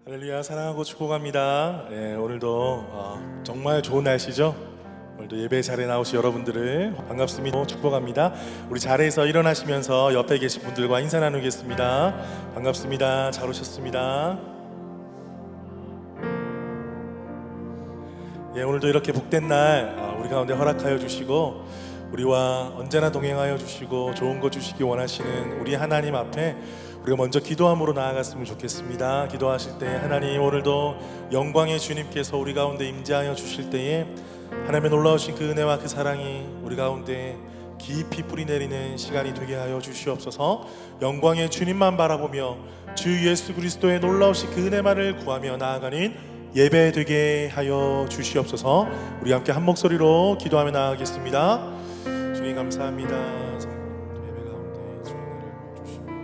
할렐루야, 사랑하고 축복합니다. 오늘도 정말 좋은 날씨죠. 오늘도 예배 자리에 나오신 여러분들을 반갑습니다. 축복합니다. 우리 자리에서 일어나시면서 옆에 계신 분들과 인사 나누겠습니다. 반갑습니다. 잘 오셨습니다. 오늘도 이렇게 복된 날 우리 가운데 허락하여 주시고 우리와 언제나 동행하여 주시고 좋은 것 주시기 원하시는 우리 하나님 앞에 우리가 먼저 기도함으로 나아갔으면 좋겠습니다. 기도하실 때 하나님, 오늘도 영광의 주님께서 우리 가운데 임재하여 주실 때에 하나님의 놀라우신 그 은혜와 그 사랑이 우리 가운데 깊이 뿌리내리는 시간이 되게 하여 주시옵소서. 영광의 주님만 바라보며 주 예수 그리스도의 놀라우신 그 은혜만을 구하며 나아가는 예배 되게 하여 주시옵소서. 우리 함께 한 목소리로 기도하며 나아가겠습니다. 주님 감사합니다. 예배 가운데 주의 은혜를 주시고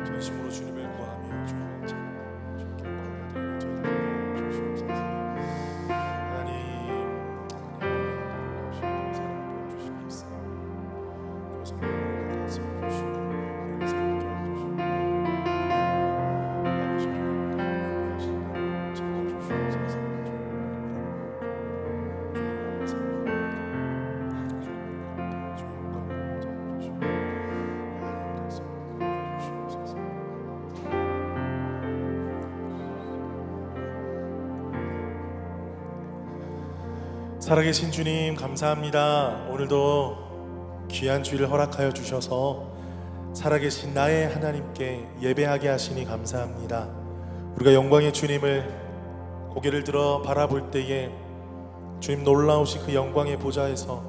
전심으로 주님을 구하며 주님의 주님께 영광을 드리는 저희들 주시옵소서. 하나님 사랑 도와주시옵소서. 성령을 다스려 주시고 우리 삶을 도와주시고 살아계신 주님 감사합니다. 오늘도 귀한 주일을 허락하여 주셔서 살아계신 나의 하나님께 예배하게 하시니 감사합니다. 우리가 영광의 주님을 고개를 들어 바라볼 때에 주님 놀라우신 그 영광의 보좌에서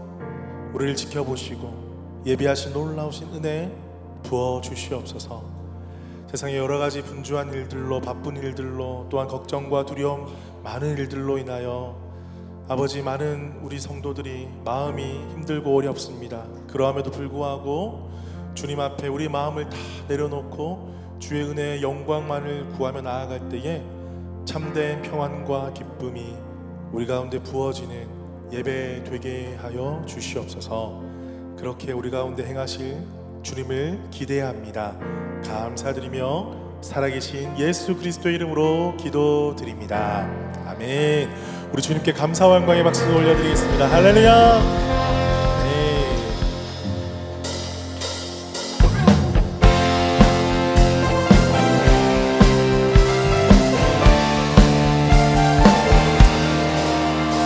우리를 지켜보시고 예비하신 놀라우신 은혜 부어주시옵소서. 세상의 여러가지 분주한 일들로, 바쁜 일들로, 또한 걱정과 두려움 많은 일들로 인하여 아버지, 많은 우리 성도들이 마음이 힘들고 어렵습니다. 그러함에도 불구하고 주님 앞에 우리 마음을 다 내려놓고 주의 은혜의 영광만을 구하며 나아갈 때에 참된 평안과 기쁨이 우리 가운데 부어지는 예배 되게 하여 주시옵소서. 그렇게 우리 가운데 행하실 주님을 기대합니다. 감사드리며 살아계신 예수 그리스도의 이름으로 기도드립니다. 아멘. 우리 주님께 감사와 영광의 박수 올려드리겠습니다. 할렐루야.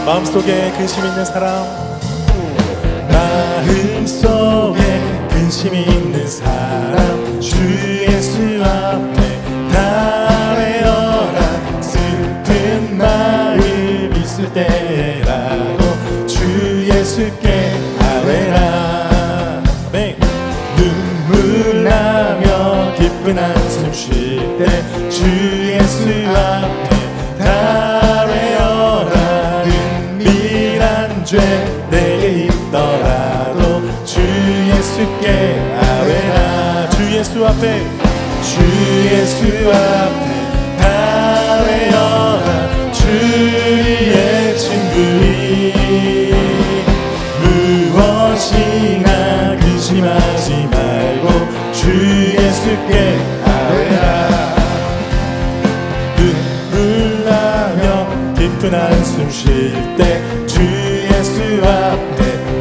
마음속에 근심 있는 사람, 마음속에 근심 있는 사람, 주 예수 앞에 달려라. 슬픈 마음 있을 때라도 주 예수께 아뢰라. 네. 눈물 나며 기쁜 한숨 쉴 때 주 예수 앞에 달려라. 은밀한 죄 내게 있더라도 주 예수께 아뢰라. 주 예수 앞에, 주 예수 앞에 달려라. 주의 친구니 무엇이나 근심하지 말고 주 예수께 아뢰라. 눈물 나며 깊은 한숨 쉴 때 주 예수 앞에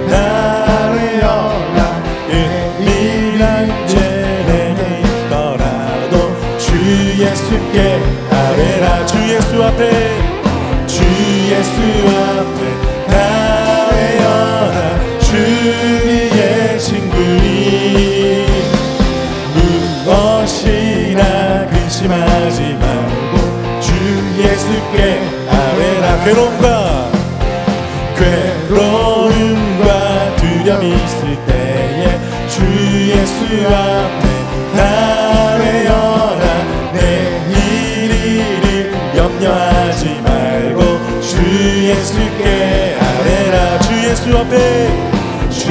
달려라. 은밀한 죄 내게 있더라도 주 예수께 아뢰라. 주 예수 앞에, 주 예수 앞에 달려라. 주의 친구니 무엇이나 근심하지 말고 주 예수께 아뢰라. 괴로움과 두려움이 있을 때에 주 예수 앞에 달려라. 내일을 염려하지 말고 주 예수께 아뢰라. 주 예수 앞에, 주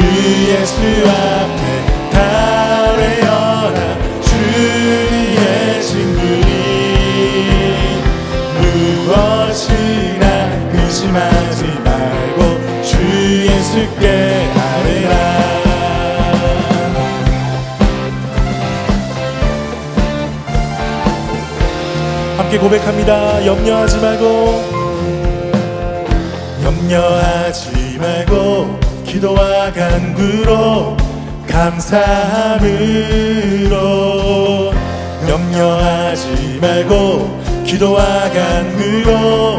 예수 앞에 달려라. 주의 친구니 무엇이나 근심하지 말고 주 예수께 아뢰라. 함께 고백합니다. 염려하지 말고 염려하지 말고 기도와 간구로 감사함으로 염려하지 말고 기도와 간구로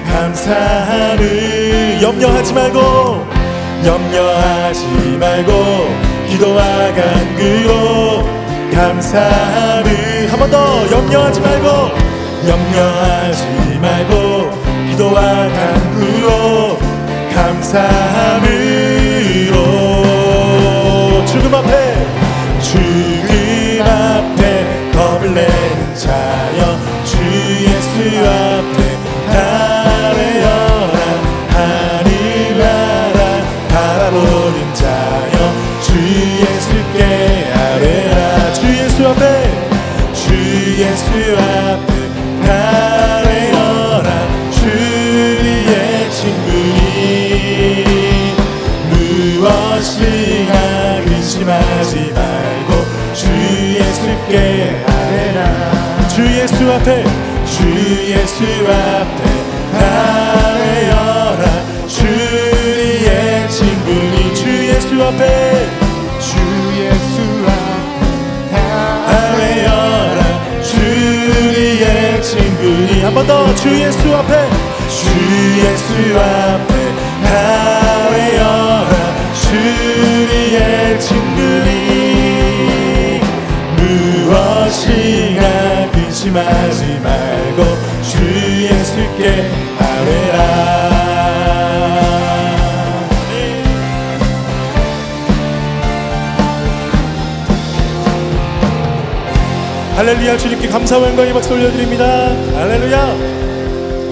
감사함을 염려하지 말고 염려하지 말고 기도와 간구로 감사함을 한 번 더 염려하지 말고 염려하지 말고 기도와 간구로 감사함으로 죽음 앞에 겁을 내는 자여 주 예수 앞에 아뢰어라 하늘나라 바라보는 자여 주 예수께 아뢰라 주 예수 앞에 아뢰어라 주의 친구니 무엇이나 의심하지 말고 주 예수께 아뢰라 주 예수 앞에 아뢰어라 주의 친구니 주 예수 앞에 아뢰어라 주의 친구니 한 번 더 주 예수 앞에 아뢰어라 주의 친구니 무엇이나 근심하지 말고 주 예수께 아뢰라 할렐루야. 주님께 감사와 영광의 박수 올려드립니다. 할렐루야.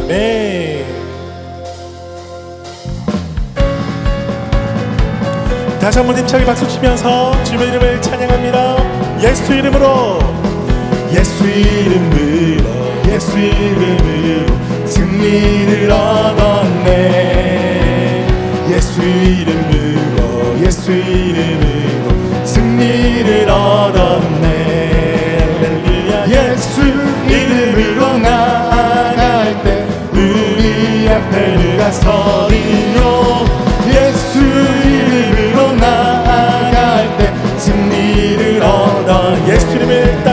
아멘. 다시 한번 힘차게 박수 치면서 주님의 이름을 찬양합니다. 예수 이름으로 승리를 얻었네 예수 이름으로 승리를 얻었네 예수 이름으로 나아갈 때 우리 앞에 누가 서리요 예수 이름으로 나아갈 때 승리를 얻어 예수님을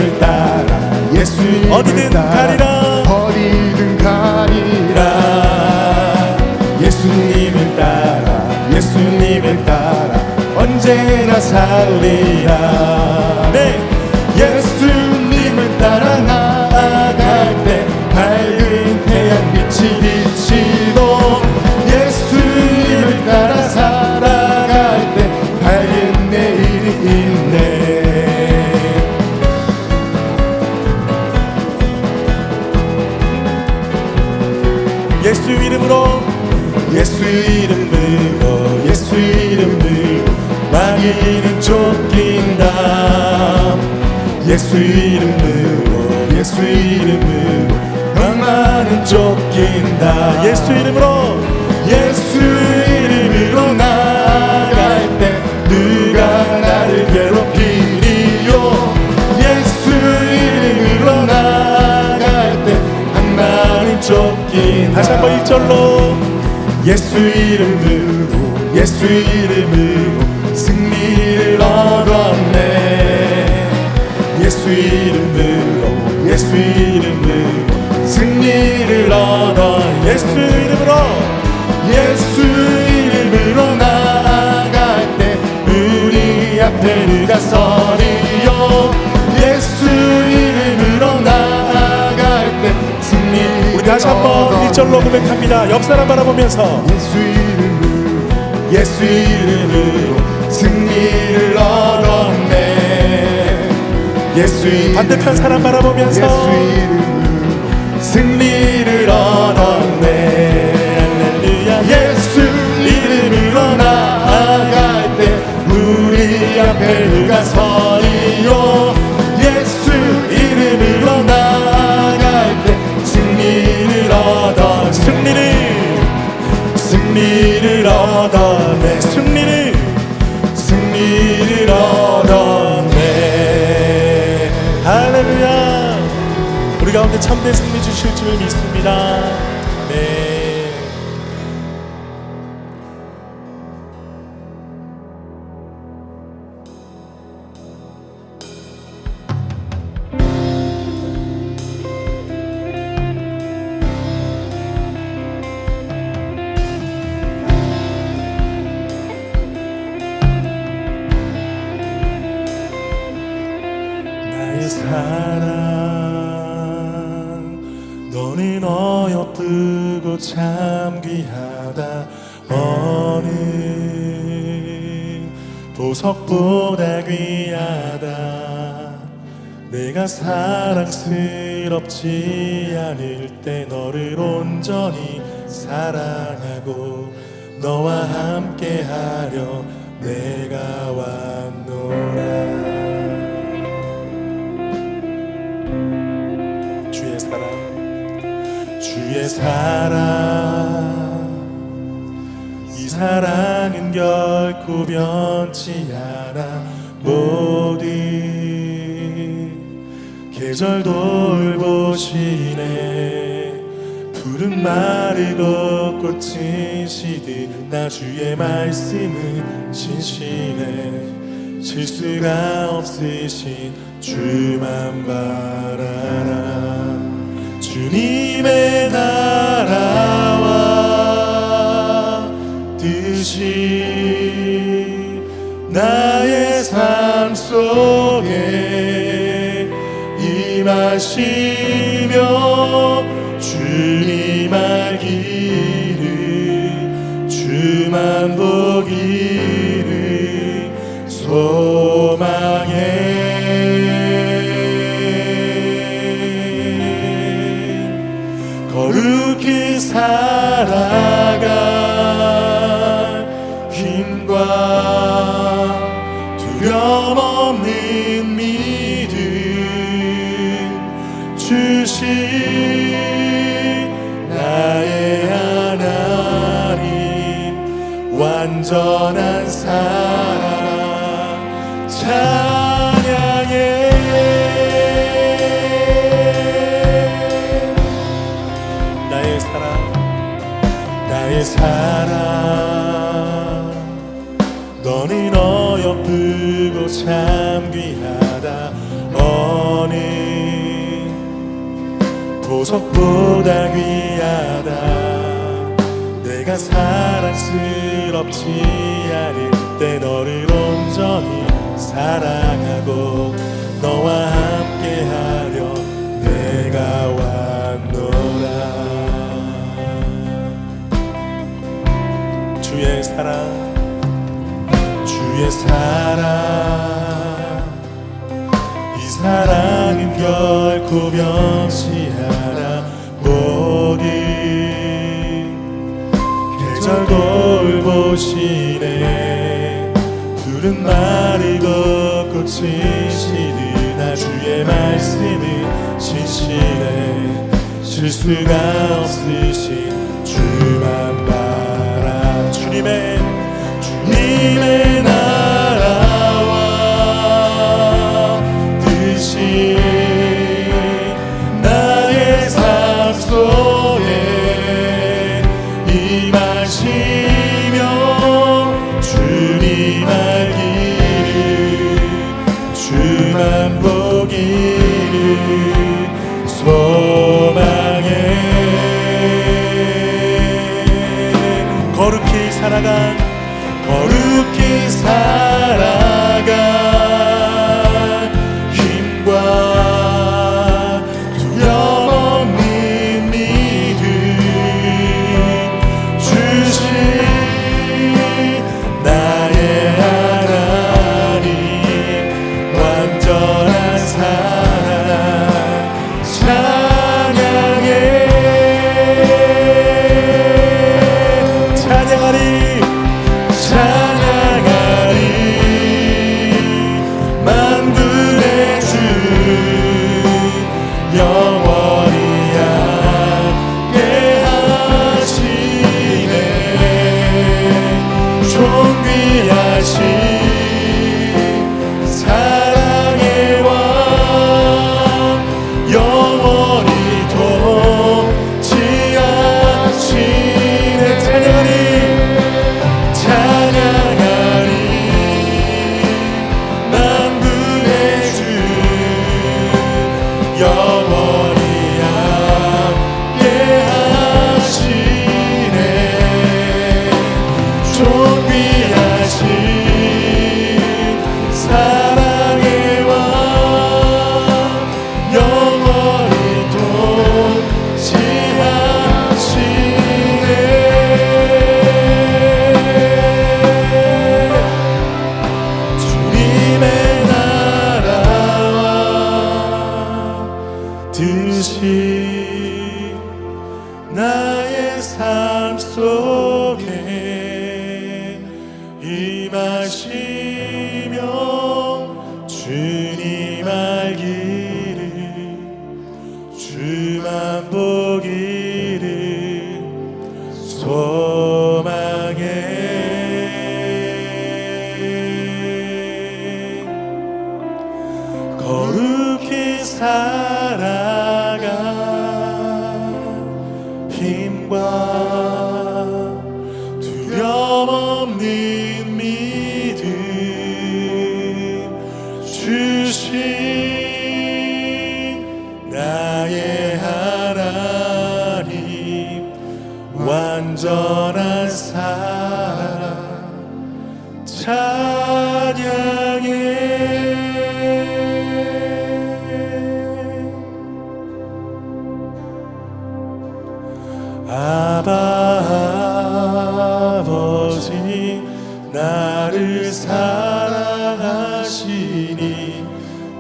따라 어디든 가리라 예수님을 따라 언제나 살리라 네. 예수님을 따라 나아갈 때 밝은 태양빛이 비치고 예수님을 따라 살아갈 때 밝은 내일이 있네 예수 이름으로 마귀는 쫓긴다 예수 이름으로 병마는 쫓긴다 예수 이름으로 나아갈 때 누가 나를 괴롭히리요 예수 이름으로 나아갈 때 악마는 쫓긴다 다시 한번 1절로 예수 이름으로 승리를 얻었네 예수 이름으로 승리를 얻어 예수 이름으로 나아갈 때 우리 앞에 누가 서리요 예수 이름으로 나아갈 때 승리 우리 다시 한번 1절로 고백합니다. 옆 사람 바라보면서 예수 이름으로 승리를 얻었네 반대편 사람 바라보면서 예수 이름으로 승리를 얻었네 할렐루야 예수 이름으로 나아갈 때 우리 앞에 누가 서리요 예수 이름으로 나아갈 때 승리를 얻어 승리를 얻었네 승리를 얻었네 할렐루야 가운데 참된 승리 주실 줄 믿습니다. 아멘. 나의 사랑 너는 어여쁘고 참 귀하다. 어느 보석보다 귀하다. 내가 사랑스럽지 않을 때 너를 온전히 사랑하고 너와 함께하려 내가 왔노라. 주의 사랑 이 사랑은 결코 변치 않아. 모든 계절 돌보시네. 푸른 마르고 꽃은 시든 나 주의 말씀은 신실해. 실수가 없으신 주만 바라라. 주님의 나라와 뜻이 나의 삶 속에 임하시며 주님 알기를 주만 보기를 소망해. 거룩히 살아갈 힘과 두려움 없는 믿음 주신 나의 하나님. 완전한 사랑 찬양해. 나의 사랑 너는 어여쁘고 참 귀하다. 어느 보석보다 귀하다. 내가 사랑스럽지 않을 때 너를 온전히 사랑하고 너와 함께하려 내가 왔노라. 주의 사랑 이 사랑은 결코 변치 않아. 모든 계절 돌보시네. 푸른 마르고 꽃은 시드나 주의 말씀은 신실해. 실수가 없으신 주만 바라. 주님의 나라와 뜻이 나의 삶 속에 임하시며 주님 알기를 주만 보기를 소망해. 거룩히 살아간 힘과 두려움 없는 믿음 주신 나의 하나님. 완전한 사랑 찬양하리. 만군의 주 영원히 함께 하시네. 존귀하신 사랑의 왕 영원히 영원히 함께 하시네. 존귀하신 사랑의 왕 영원히 통치하시네. 주님의 나라와 뜻이 나의 삶 속에 임하시며 주님 알기를 주만 보기를 소망해. 거룩히 살아가 힘과 두려움 없는 믿음 주신 나의 하나님 완전한 사랑 찬양해. 아바 아버지 나를 사랑하시니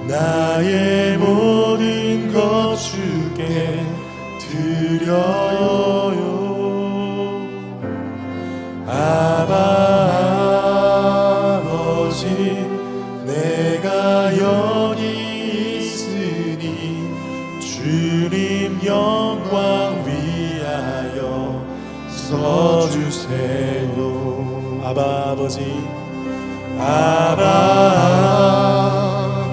나의 모든 것 주께 드려요. 아바 아버지 내가 여기 있으니 주님 영광 위하여 서주세요. 아바 아버지 아바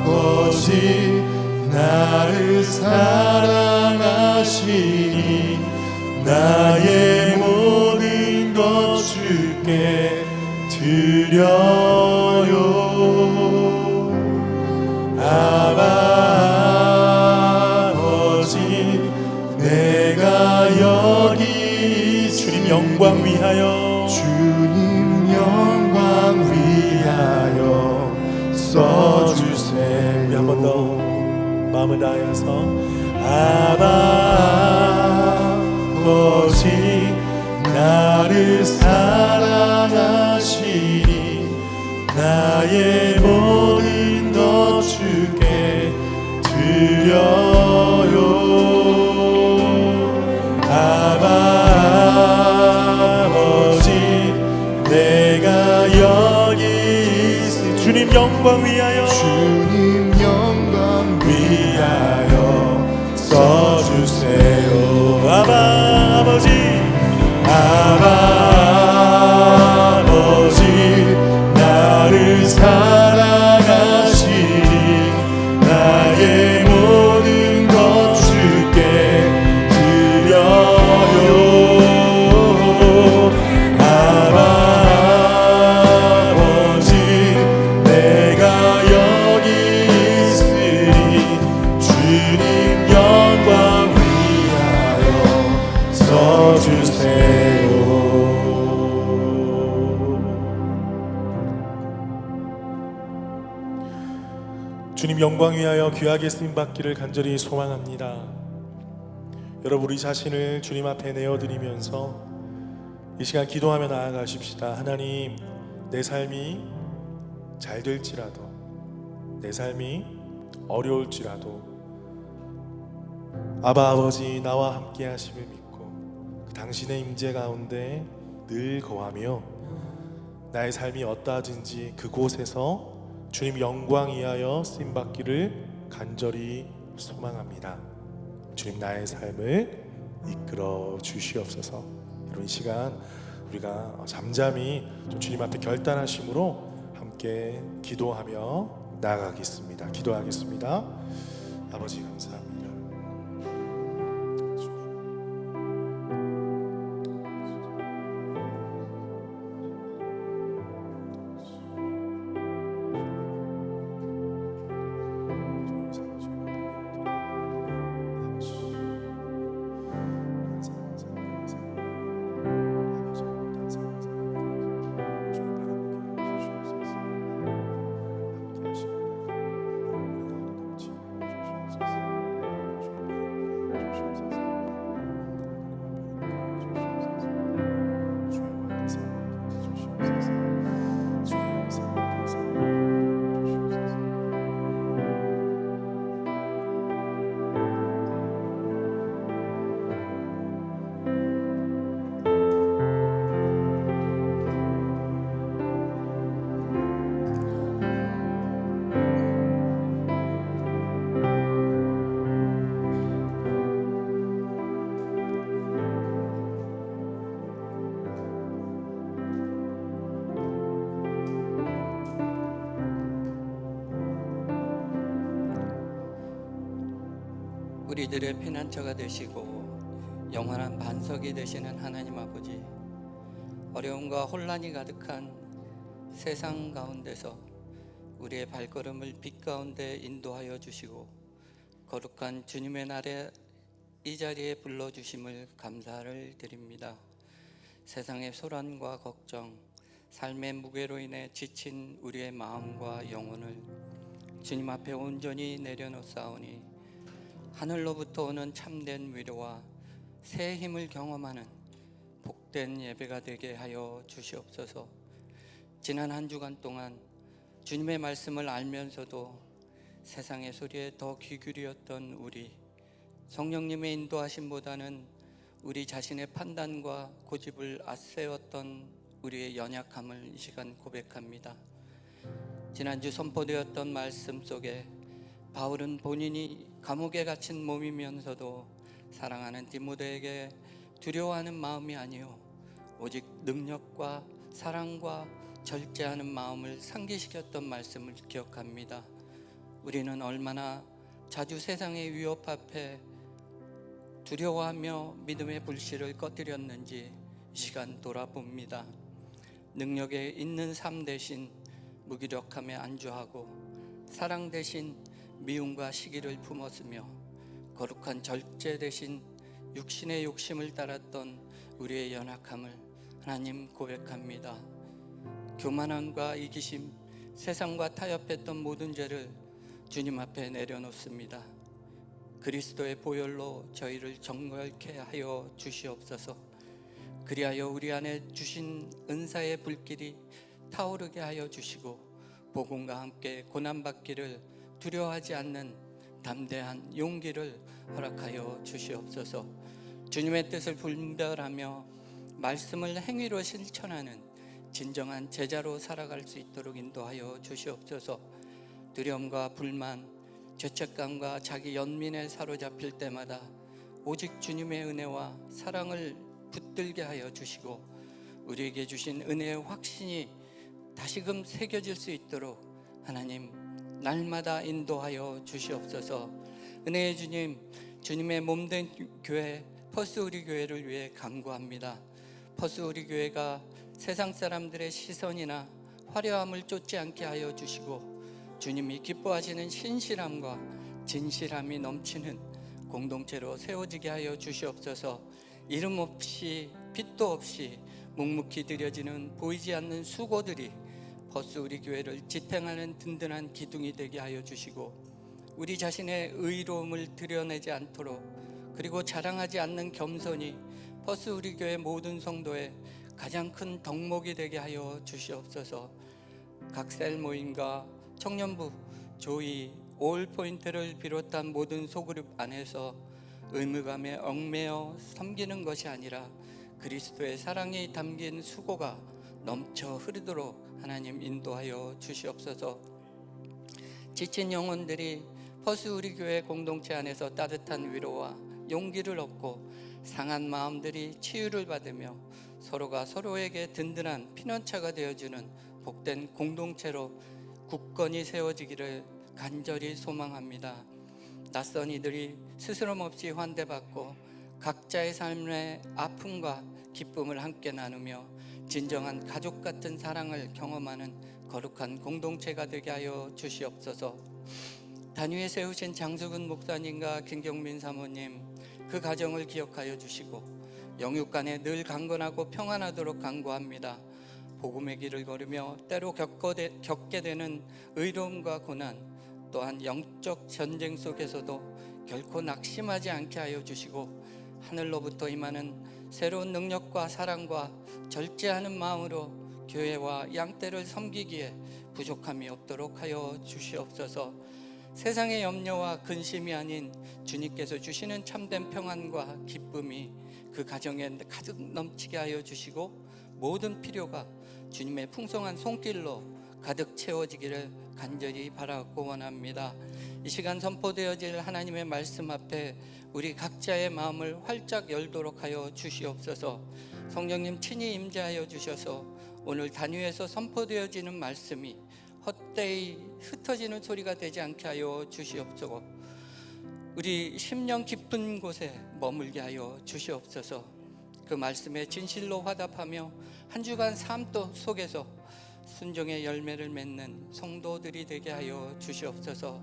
아버지 나를 사랑하시니 나의 모든 것 주께 드려요. 아바 아버지 내가 여기 주님 영광 위하여 주님 영광 위하여 써주세요. 한 번 더 마음을 다해서 아바 아버지 나를 사랑하시니 나의 모든 것 주께 드려요. 아바 아버지 내가 여기 있으니 주님 영광 위하여 주님 영광 위하여 써주세요. 아바 아버지 아바 아버지 나를 사랑하시니 나의 모든 것 주께 드려요. 아바 아버지 내가 여기 있으니 주님 영광 위하여 써주세요. 주님 영광 위하여 귀하게 쓰임받기를 간절히 소망합니다. 여러분 우리 자신을 주님 앞에 내어드리면서 이 시간 기도하며 나아가십시다. 하나님 내 삶이 잘 될지라도 내 삶이 어려울지라도 아바 아버지 나와 함께 하심을 믿고 그 당신의 임재 가운데 늘 거하며 나의 삶이 어떠하든지 그곳에서 주님 영광 위하여 쓰임받기를 간절히 소망합니다. 주님 나의 삶을 이끌어 주시옵소서. 이런 시간 우리가 잠잠히 좀 주님 앞에 결단하심으로 함께 기도하며 나아가겠습니다. 기도하겠습니다. 아버지 감사합니다. 우리들의 피난처가 되시고 영원한 반석이 되시는 하나님 아버지, 어려움과 혼란이 가득한 세상 가운데서 우리의 발걸음을 빛 가운데 인도하여 주시고 거룩한 주님의 날에 이 자리에 불러주심을 감사를 드립니다. 세상의 소란과 걱정, 삶의 무게로 인해 지친 우리의 마음과 영혼을 주님 앞에 온전히 내려놓사오니 하늘로부터 오는 참된 위로와 새 힘을 경험하는 복된 예배가 되게 하여 주시옵소서. 지난 한 주간 동안 주님의 말씀을 알면서도 세상의 소리에 더 귀 기울였던 우리, 성령님의 인도하심보다는 우리 자신의 판단과 고집을 앞세웠던 우리의 연약함을 이 시간 고백합니다. 지난주 선포되었던 말씀 속에 바울은 본인이 감옥에 갇힌 몸이면서도 사랑하는 디모데에게 두려워하는 마음이 아니요 오직 능력과 사랑과 절제하는 마음을 상기시켰던 말씀을 기억합니다. 우리는 얼마나 자주 세상의 위협 앞에 두려워하며 믿음의 불씨를 꺼뜨렸는지 이 시간 돌아봅니다. 능력에 있는 삶 대신 무기력함에 안주하고 사랑 대신 미움과 시기를 품었으며 거룩한 절제 대신 육신의 욕심을 따랐던 우리의 연약함을 하나님 고백합니다. 교만함과 이기심, 세상과 타협했던 모든 죄를 주님 앞에 내려놓습니다. 그리스도의 보혈로 저희를 정결케 하여 주시옵소서. 그리하여 우리 안에 주신 은사의 불길이 타오르게 하여 주시고 복음과 함께 고난받기를 두려워하지 않는 담대한 용기를 허락하여 주시옵소서. 주님의 뜻을 분별하며 말씀을 행위로 실천하는 진정한 제자로 살아갈 수 있도록 인도하여 주시옵소서. 두려움과 불만, 죄책감과 자기 연민에 사로잡힐 때마다 오직 주님의 은혜와 사랑을 붙들게 하여 주시고 우리에게 주신 은혜의 확신이 다시금 새겨질 수 있도록 하나님 날마다 인도하여 주시옵소서. 은혜의 주님, 주님의 몸된 교회 퍼스 우리 교회를 위해 간구합니다. 퍼스 우리 교회가 세상 사람들의 시선이나 화려함을 쫓지 않게 하여 주시고 주님이 기뻐하시는 신실함과 진실함이 넘치는 공동체로 세워지게 하여 주시옵소서. 이름 없이 빛도 없이 묵묵히 드려지는 보이지 않는 수고들이 퍼스 우리 교회를 지탱하는 든든한 기둥이 되게 하여 주시고 우리 자신의 의로움을 드러내지 않도록 그리고 자랑하지 않는 겸손이 퍼스 우리 교회 모든 성도의 가장 큰 덕목이 되게 하여 주시옵소서. 각 셀 모임과 청년부, 조이, 올포인트를 비롯한 모든 소그룹 안에서 의무감에 얽매여 섬기는 것이 아니라 그리스도의 사랑이 담긴 수고가 넘쳐 흐르도록 하나님 인도하여 주시옵소서. 지친 영혼들이 퍼스 우리 교회 공동체 안에서 따뜻한 위로와 용기를 얻고 상한 마음들이 치유를 받으며 서로가 서로에게 든든한 피난처가 되어주는 복된 공동체로 굳건히 세워지기를 간절히 소망합니다. 낯선 이들이 스스럼 없이 환대받고 각자의 삶의 아픔과 기쁨을 함께 나누며 진정한 가족 같은 사랑을 경험하는 거룩한 공동체가 되게 하여 주시옵소서. 단위에 세우신 장수근 목사님과 김경민 사모님, 그 가정을 기억하여 주시고 영육간에 늘 강건하고 평안하도록 간구합니다. 복음의 길을 걸으며 때로 겪게 되는 의로움과 고난, 또한 영적 전쟁 속에서도 결코 낙심하지 않게 하여 주시고 하늘로부터 임하는 새로운 능력과 사랑과 절제하는 마음으로 교회와 양떼를 섬기기에 부족함이 없도록 하여 주시옵소서. 세상의 염려와 근심이 아닌 주님께서 주시는 참된 평안과 기쁨이 그 가정에 가득 넘치게 하여 주시고 모든 필요가 주님의 풍성한 손길로 가득 채워지기를 간절히 바라고 원합니다. 이 시간 선포되어질 하나님의 말씀 앞에 우리 각자의 마음을 활짝 열도록 하여 주시옵소서. 성령님 친히 임재하여 주셔서 오늘 단위에서 선포되어지는 말씀이 헛되이 흩어지는 소리가 되지 않게 하여 주시옵소서. 우리 심령 깊은 곳에 머물게 하여 주시옵소서. 그 말씀에 진실로 화답하며 한 주간 삶 속에서 순종의 열매를 맺는 성도들이 되게 하여 주시옵소서.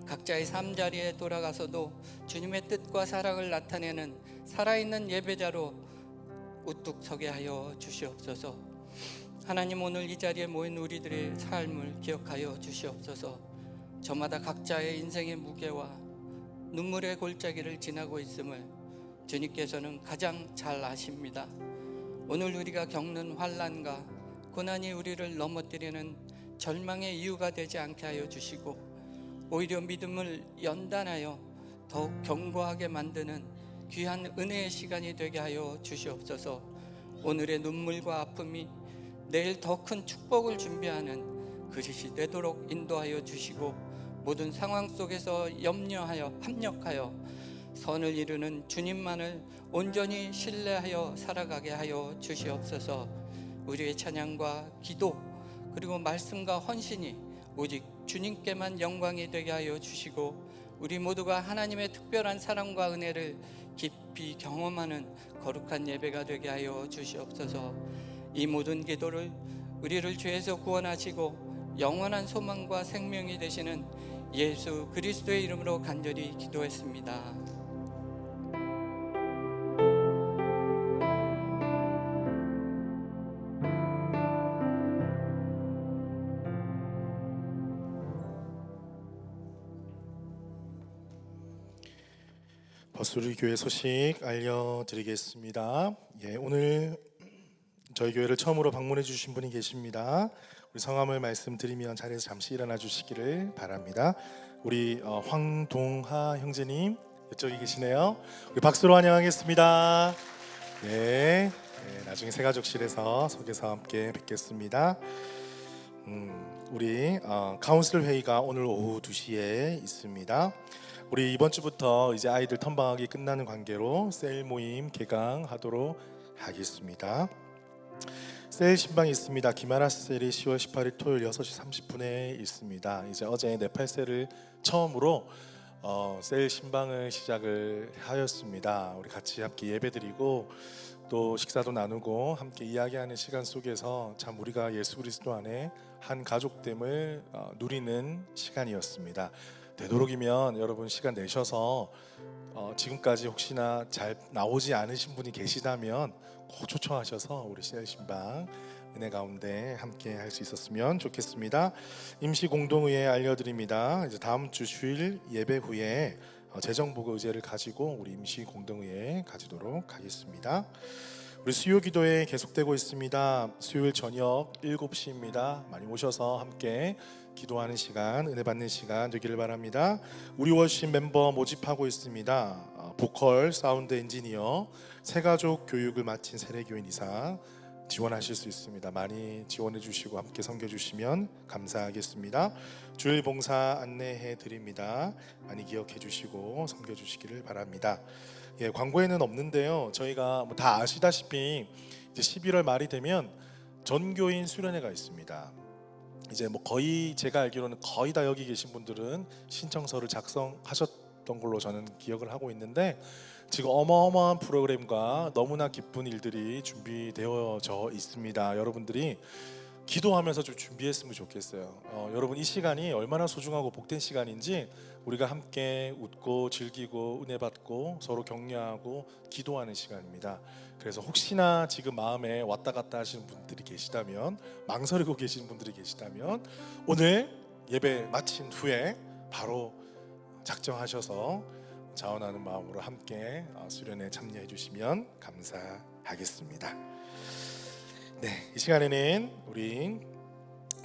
각자의 삶자리에 돌아가서도 주님의 뜻과 사랑을 나타내는 살아있는 예배자로 우뚝 서게 하여 주시옵소서. 하나님, 오늘 이 자리에 모인 우리들의 삶을 기억하여 주시옵소서. 저마다 각자의 인생의 무게와 눈물의 골짜기를 지나고 있음을 주님께서는 가장 잘 아십니다. 오늘 우리가 겪는 환난과 고난이 우리를 넘어뜨리는 절망의 이유가 되지 않게 하여 주시고, 오히려 믿음을 연단하여 더욱 견고하게 만드는 귀한 은혜의 시간이 되게 하여 주시옵소서. 오늘의 눈물과 아픔이 내일 더 큰 축복을 준비하는 그릇이 되도록 인도하여 주시고, 모든 상황 속에서 염려하여 합력하여 선을 이루는 주님만을 온전히 신뢰하여 살아가게 하여 주시옵소서. 우리의 찬양과 기도 그리고 말씀과 헌신이 오직 주님께만 영광이 되게 하여 주시고, 우리 모두가 하나님의 특별한 사랑과 은혜를 깊이 경험하는 거룩한 예배가 되게 하여 주시옵소서. 이 모든 기도를 우리를 죄에서 구원하시고 영원한 소망과 생명이 되시는 예수 그리스도의 이름으로 간절히 기도했습니다. 버스리 교회 소식 알려드리겠습니다. 오늘 저희 교회를 처음으로 방문해 주신 분이 계십니다. 우리 성함을 말씀드리면 자리에서 잠시 일어나 주시기를 바랍니다. 우리 황동하 형제님 이쪽에 계시네요. 우리 박수로 환영하겠습니다. 나중에 새가족실에서 속에서 함께 뵙겠습니다. 우리 카운슬 회의가 오늘 오후 2시에 있습니다. 우리 이번 주부터 이제 아이들 턴방학이 끝나는 관계로 셀 모임 개강하도록 하겠습니다. 셀 신방이 있습니다. 기마라스 셀이 10월 18일 토요일 6시 30분에 있습니다. 이제 어제 네팔셀을 처음으로 셀 신방을 시작을 하였습니다. 우리 같이 함께 예배드리고 또 식사도 나누고 함께 이야기하는 시간 속에서 참 우리가 예수 그리스도 안에 한 가족됨을 누리는 시간이었습니다. 되도록이면 여러분 시간 내셔서 지금까지 혹시나 잘 나오지 않으신 분이 계시다면 꼭 초청하셔서 우리 셀 신방 은혜 가운데 함께 할 수 있었으면 좋겠습니다. 임시 공동의회 알려드립니다. 이제 다음 주 주일 예배 후에 재정보고 의제를 가지고 우리 임시 공동의회 가지도록 하겠습니다. 우리 수요 기도회 계속되고 있습니다. 수요일 저녁 7시입니다. 많이 오셔서 함께 기도하는 시간, 은혜 받는 시간 되기를 바랍니다. 우리 워십 멤버 모집하고 있습니다. 보컬, 사운드 엔지니어, 새가족 교육을 마친 세례교인 이상 지원하실 수 있습니다. 많이 지원해 주시고 함께 섬겨 주시면 감사하겠습니다. 주일 봉사 안내해 드립니다. 많이 기억해 주시고 섬겨 주시기를 바랍니다. 광고에는 없는데요. 저희가 다 아시다시피 이제 11월 말이 되면 전교인 수련회가 있습니다. 이제 거의 제가 알기로는 거의 다 여기 계신 분들은 신청서를 작성하셨던 걸로 저는 기억을 하고 있는데, 지금 어마어마한 프로그램과 너무나 기쁜 일들이 준비되어져 있습니다. 여러분들이 기도하면서 좀 준비했으면 좋겠어요. 여러분 이 시간이 얼마나 소중하고 복된 시간인지 우리가 함께 웃고 즐기고 은혜 받고 서로 격려하고 기도하는 시간입니다. 그래서 혹시나 지금 마음에 왔다 갔다 하시는 분들이 계시다면, 망설이고 계시는 분들이 계시다면 오늘 예배 마친 후에 바로 작정하셔서 자원하는 마음으로 함께 수련에 참여해 주시면 감사하겠습니다. 이 시간에는 우리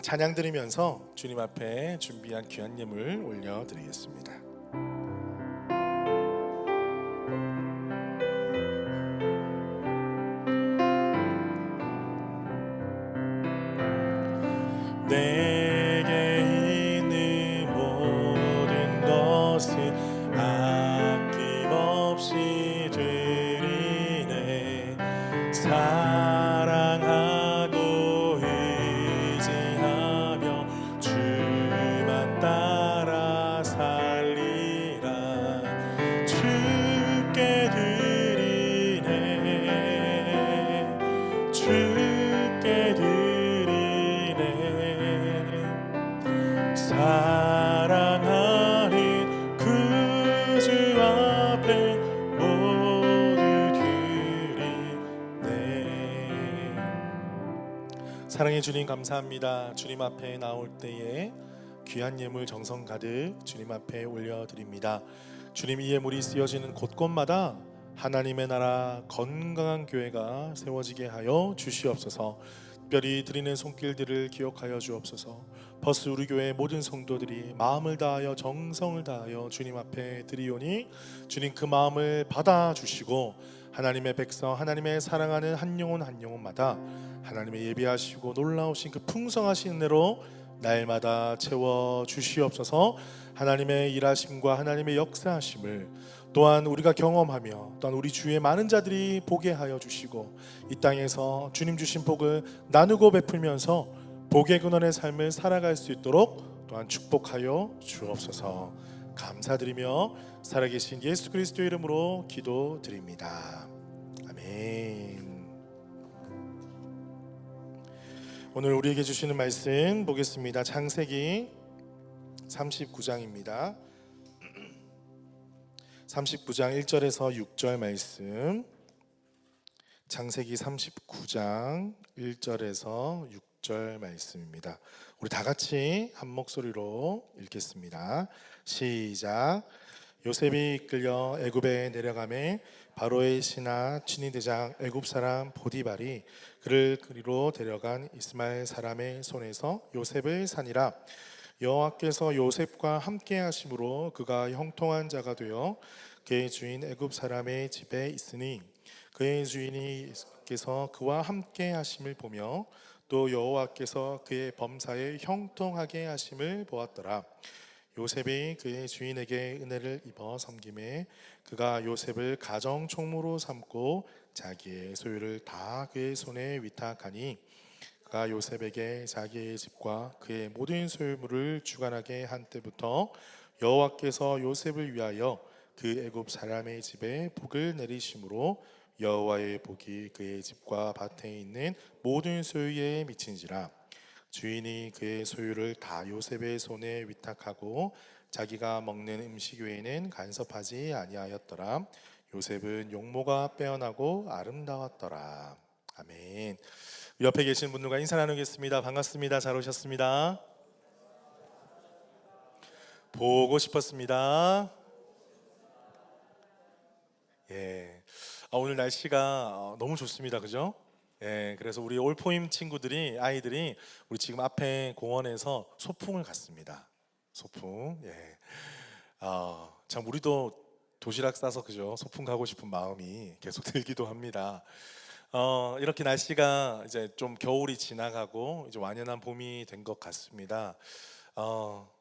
찬양 드리면서 주님 앞에 준비한 귀한 예물 올려드리겠습니다. 내게 있는 모든 것을 아낌없이 드리네. 사랑하고 의지하며 주만 따라 살리라. 사랑의 주님 감사합니다. 주님 앞에 나올 때에 귀한 예물 정성 가득 주님 앞에 올려드립니다. 주님, 이 예물이 쓰여지는 곳곳마다 하나님의 나라 건강한 교회가 세워지게 하여 주시옵소서. 특별히 드리는 손길들을 기억하여 주옵소서. 버스 우리 교회 모든 성도들이 마음을 다하여 정성을 다하여 주님 앞에 드리오니 주님 그 마음을 받아주시고 하나님의 백성, 하나님의 사랑하는 한 영혼 한 영혼마다 하나님의 예비하시고 놀라우신 그 풍성하신 은혜로 날마다 채워 주시옵소서. 하나님의 일하심과 하나님의 역사하심을 또한 우리가 경험하며 또한 우리 주위의 많은 자들이 보게 하여 주시고 이 땅에서 주님 주신 복을 나누고 베풀면서 복의 근원의 삶을 살아갈 수 있도록 또한 축복하여 주옵소서. 감사드리며 살아계신 예수 그리스도 이름으로 기도드립니다. 아멘. 오늘 우리에게 주시는 말씀 보겠습니다. 창세기 39장입니다. 39장 1절에서 6절 말씀. 창세기 39장 1절에서 6절 말씀입니다. 우리 다 같이 한 목소리로 읽겠습니다. 시작. 요셉이 이끌려 애굽에 내려가매 바로의 신하 친위대장 애굽 사람 보디발이 그를 그리로 데려간 이스마엘 사람의 손에서 요셉을 산이라. 여호와께서 요셉과 함께 하심으로 그가 형통한 자가 되어 그의 주인 애굽 사람의 집에 있으니 그의 주인이께서 그와 함께 하심을 보며 또 여호와께서 그의 범사에 형통하게 하심을 보았더라. 요셉이 그의 주인에게 은혜를 입어 섬김에 그가 요셉을 가정 총무로 삼고 자기의 소유를 다 그의 손에 위탁하니 그가 요셉에게 자기의 집과 그의 모든 소유물을 주관하게 한 때부터 여호와께서 요셉을 위하여 그 애굽 사람의 집에 복을 내리심으로 여호와의 복이 그의 집과 밭에 있는 모든 소유에 미친지라. 주인이 그의 소유를 다 요셉의 손에 위탁하고 자기가 먹는 음식 외에는 간섭하지 아니하였더라. 요셉은 용모가 빼어나고 아름다웠더라. 아멘. 옆에 계신 분들과 인사 나누겠습니다. 반갑습니다. 잘 오셨습니다. 보고 싶었습니다. 예. 오늘 날씨가 너무 좋습니다. 그죠? 예. 그래서 우리 올포임 친구들이 아이들이 우리 지금 앞에 공원에서 소풍을 갔습니다. 소풍. 예. 참 우리도 도시락 싸서 그죠? 소풍 가고 싶은 마음이 계속 들기도 합니다. 이렇게 날씨가 이제 좀 겨울이 지나가고 이제 완연한 봄이 된 것 같습니다.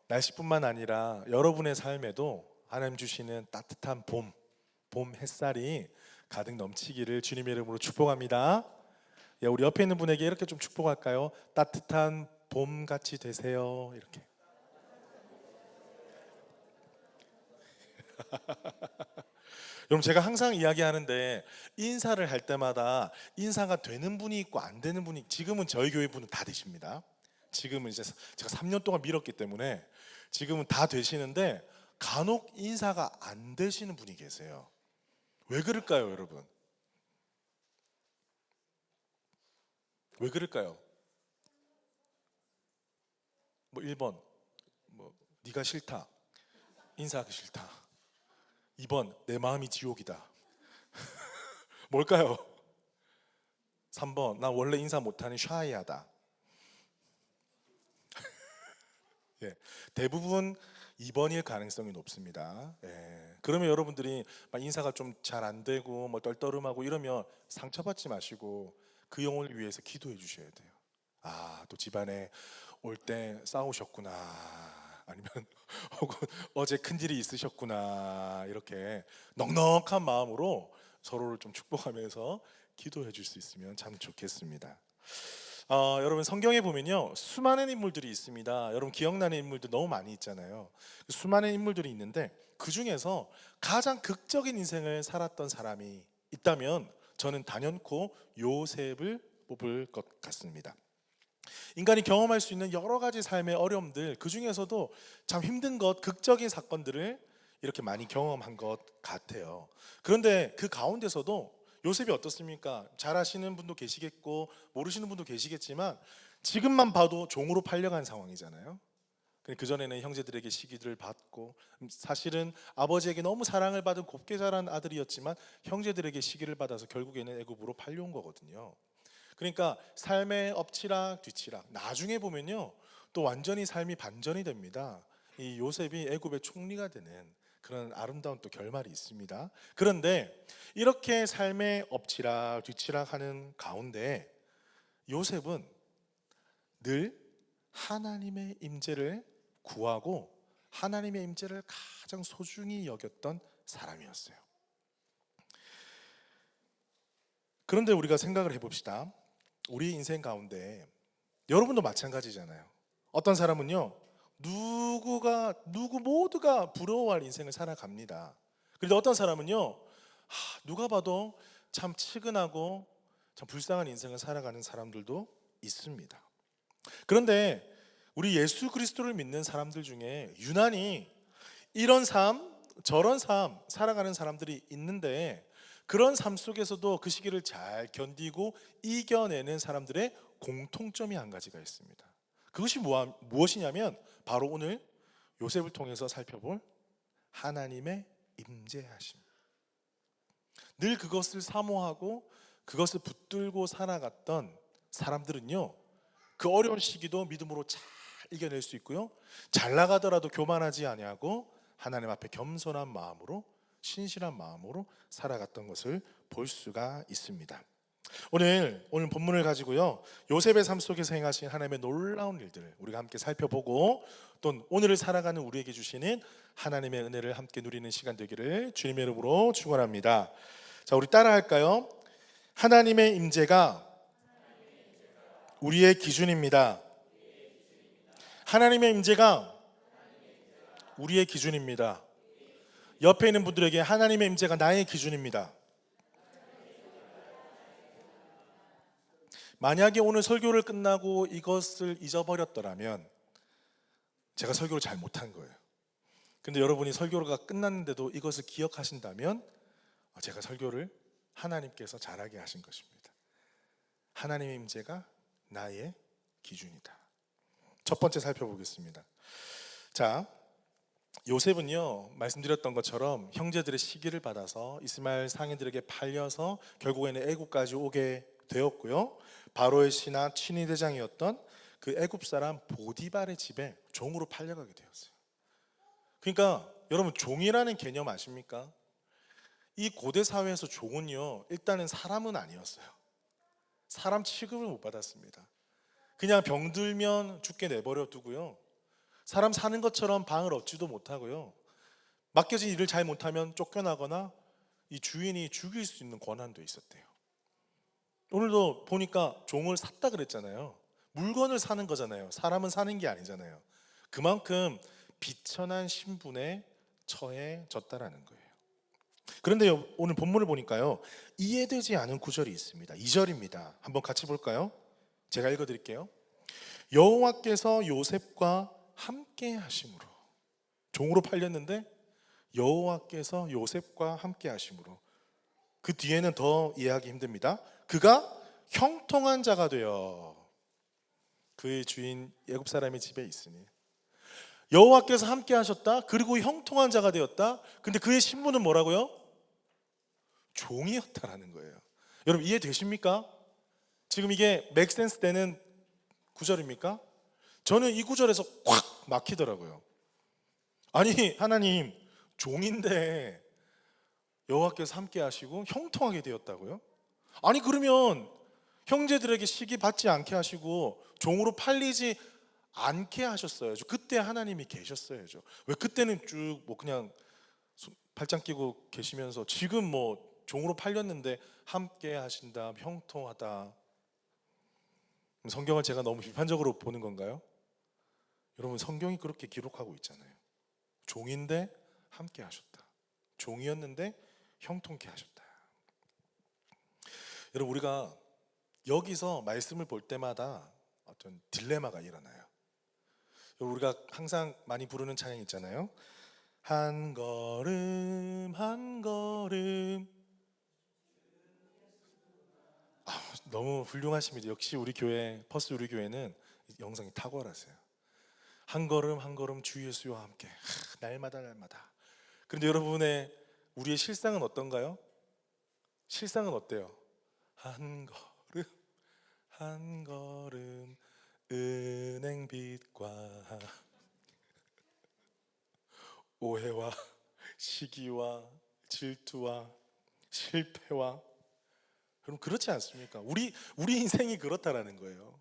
날씨뿐만 아니라 여러분의 삶에도 하나님 주시는 따뜻한 봄 햇살이 가득 넘치기를 주님의 이름으로 축복합니다. 예, 우리 옆에 있는 분에게 이렇게 좀 축복할까요? 따뜻한 봄같이 되세요. 이렇게. 여러분, 제가 항상 이야기하는데 인사를 할 때마다 인사가 되는 분이 있고 안 되는 분이, 지금은 저희 교회 분은 다 되십니다. 지금은 이제 제가 3년 동안 밀었기 때문에 지금은 다 되시는데 간혹 인사가 안 되시는 분이 계세요. 왜 그럴까요, 여러분? 왜 그럴까요? 뭐 1번 네가 싫다, 인사하기 싫다. 2번 내 마음이 지옥이다. 뭘까요? 3번 나 원래 인사 못하는 샤이하다. 예, 대부분 2번일 가능성이 높습니다. 예, 그러면 여러분들이 막 인사가 좀 잘 안 되고 뭐 떨떠름하고 이러면 상처받지 마시고 그 영혼을 위해서 기도해 주셔야 돼요. 또 집안에 올 때 싸우셨구나, 아니면 혹은 어제 큰일이 있으셨구나, 이렇게 넉넉한 마음으로 서로를 좀 축복하면서 기도해 줄 수 있으면 참 좋겠습니다. 여러분, 성경에 보면요 수많은 인물들이 있습니다. 여러분 기억나는 인물들 너무 많이 있잖아요. 수많은 인물들이 있는데 그 중에서 가장 극적인 인생을 살았던 사람이 있다면 저는 단연코 요셉을 뽑을 것 같습니다. 인간이 경험할 수 있는 여러 가지 삶의 어려움들, 그 중에서도 참 힘든 것, 극적인 사건들을 이렇게 많이 경험한 것 같아요. 그런데 그 가운데서도 요셉이 어떻습니까? 잘 아시는 분도 계시겠고 모르시는 분도 계시겠지만 지금만 봐도 종으로 팔려간 상황이잖아요. 그전에는 형제들에게 시기를 받고, 사실은 아버지에게 너무 사랑을 받은 곱게 자란 아들이었지만 형제들에게 시기를 받아서 결국에는 애굽으로 팔려온 거거든요. 그러니까 삶의 엎치락 뒤치락, 나중에 보면요 또 완전히 삶이 반전이 됩니다. 이 요셉이 애굽의 총리가 되는 그런 아름다운 또 결말이 있습니다. 그런데 이렇게 삶의 엎치락 뒤치락 하는 가운데 요셉은 늘 하나님의 임재를 구하고 하나님의 임재를 가장 소중히 여겼던 사람이었어요. 그런데 우리가 생각을 해봅시다. 우리 인생 가운데 여러분도 마찬가지잖아요. 어떤 사람은요 누구 모두가 부러워할 인생을 살아갑니다. 그런데 어떤 사람은요 누가 봐도 참 측은하고 참 불쌍한 인생을 살아가는 사람들도 있습니다. 그런데 우리 예수 그리스도를 믿는 사람들 중에 유난히 이런 삶 저런 삶 살아가는 사람들이 있는데, 그런 삶 속에서도 그 시기를 잘 견디고 이겨내는 사람들의 공통점이 한 가지가 있습니다. 그것이 무엇이냐면 바로 오늘 요셉을 통해서 살펴볼 하나님의 임재하심. 늘 그것을 사모하고 그것을 붙들고 살아갔던 사람들은요 그 어려운 시기도 믿음으로 잘 이겨낼 수 있고요, 잘 나가더라도 교만하지 아니하고 하나님 앞에 겸손한 마음으로 신실한 마음으로 살아갔던 것을 볼 수가 있습니다. 오늘 본문을 가지고요 요셉의 삶 속에서 행하신 하나님의 놀라운 일들을 우리가 함께 살펴보고, 또 오늘을 살아가는 우리에게 주시는 하나님의 은혜를 함께 누리는 시간 되기를 주님의 이름으로 축원합니다. 자, 우리 따라 할까요? 하나님의 임재가 우리의 기준입니다. 하나님의 임재가 우리의 기준입니다. 옆에 있는 분들에게 하나님의 임재가 나의 기준입니다. 만약에 오늘 설교를 끝나고 이것을 잊어버렸더라면 제가 설교를 잘 못한 거예요. 근데 여러분이 설교가 끝났는데도 이것을 기억하신다면 제가 설교를 하나님께서 잘하게 하신 것입니다. 하나님의 임재가 나의 기준이다. 첫 번째 살펴보겠습니다. 자, 요셉은요 말씀드렸던 것처럼 형제들의 시기를 받아서 이스마엘 상인들에게 팔려서 결국에는 애굽까지 오게 되었고요, 바로의 신하 친위 대장이었던 그 애굽 사람 보디발의 집에 종으로 팔려가게 되었어요. 그러니까 여러분 종이라는 개념 아십니까? 이 고대 사회에서 종은요 일단은 사람은 아니었어요. 사람 취급을 못 받았습니다. 그냥 병들면 죽게 내버려 두고요, 사람 사는 것처럼 방을 얻지도 못하고요, 맡겨진 일을 잘 못하면 쫓겨나거나 이 주인이 죽일 수 있는 권한도 있었대요. 오늘도 보니까 종을 샀다 그랬잖아요. 물건을 사는 거잖아요. 사람은 사는 게 아니잖아요. 그만큼 비천한 신분에 처해졌다라는 거예요. 그런데 오늘 본문을 보니까요 이해되지 않은 구절이 있습니다. 2절입니다. 한번 같이 볼까요? 제가 읽어드릴게요. 여호와께서 요셉과 함께 하심으로, 종으로 팔렸는데 여호와께서 요셉과 함께 하심으로, 그 뒤에는 더 이해하기 힘듭니다. 그가 형통한 자가 되어 그의 주인 애굽 사람의 집에 있으니, 여호와께서 함께 하셨다, 그리고 형통한 자가 되었다. 근데 그의 신분은 뭐라고요? 종이었다라는 거예요. 여러분 이해되십니까? 지금 이게 맥센스 되는 구절입니까? 저는 이 구절에서 콱 막히더라고요. 아니 하나님, 종인데 여호와께서 함께 하시고 형통하게 되었다고요? 아니 그러면 형제들에게 시기 받지 않게 하시고 종으로 팔리지 않게 하셨어야죠. 그때 하나님이 계셨어야죠. 왜 그때는 쭉 뭐 그냥 팔짱 끼고 계시면서 지금 뭐 종으로 팔렸는데 함께 하신다, 형통하다. 성경을 제가 너무 비판적으로 보는 건가요? 여러분 성경이 그렇게 기록하고 있잖아요. 종인데 함께 하셨다, 종이었는데 형통케 하셨다. 여러분 우리가 여기서 말씀을 볼 때마다 어떤 딜레마가 일어나요. 우리가 항상 많이 부르는 찬양 있잖아요. 한 걸음 한 걸음. 너무 훌륭하십니다. 역시 우리 교회, 퍼스 우리 교회는 영성이 탁월하세요. 한 걸음 한 걸음 주 예수와 함께 날마다 날마다. 그런데 여러분의 우리의 실상은 어떤가요? 실상은 어때요? 한 걸음 한 걸음 은행빛과 오해와 시기와 질투와 실패와, 여러분 그렇지 않습니까? 우리 인생이 그렇다라는 거예요.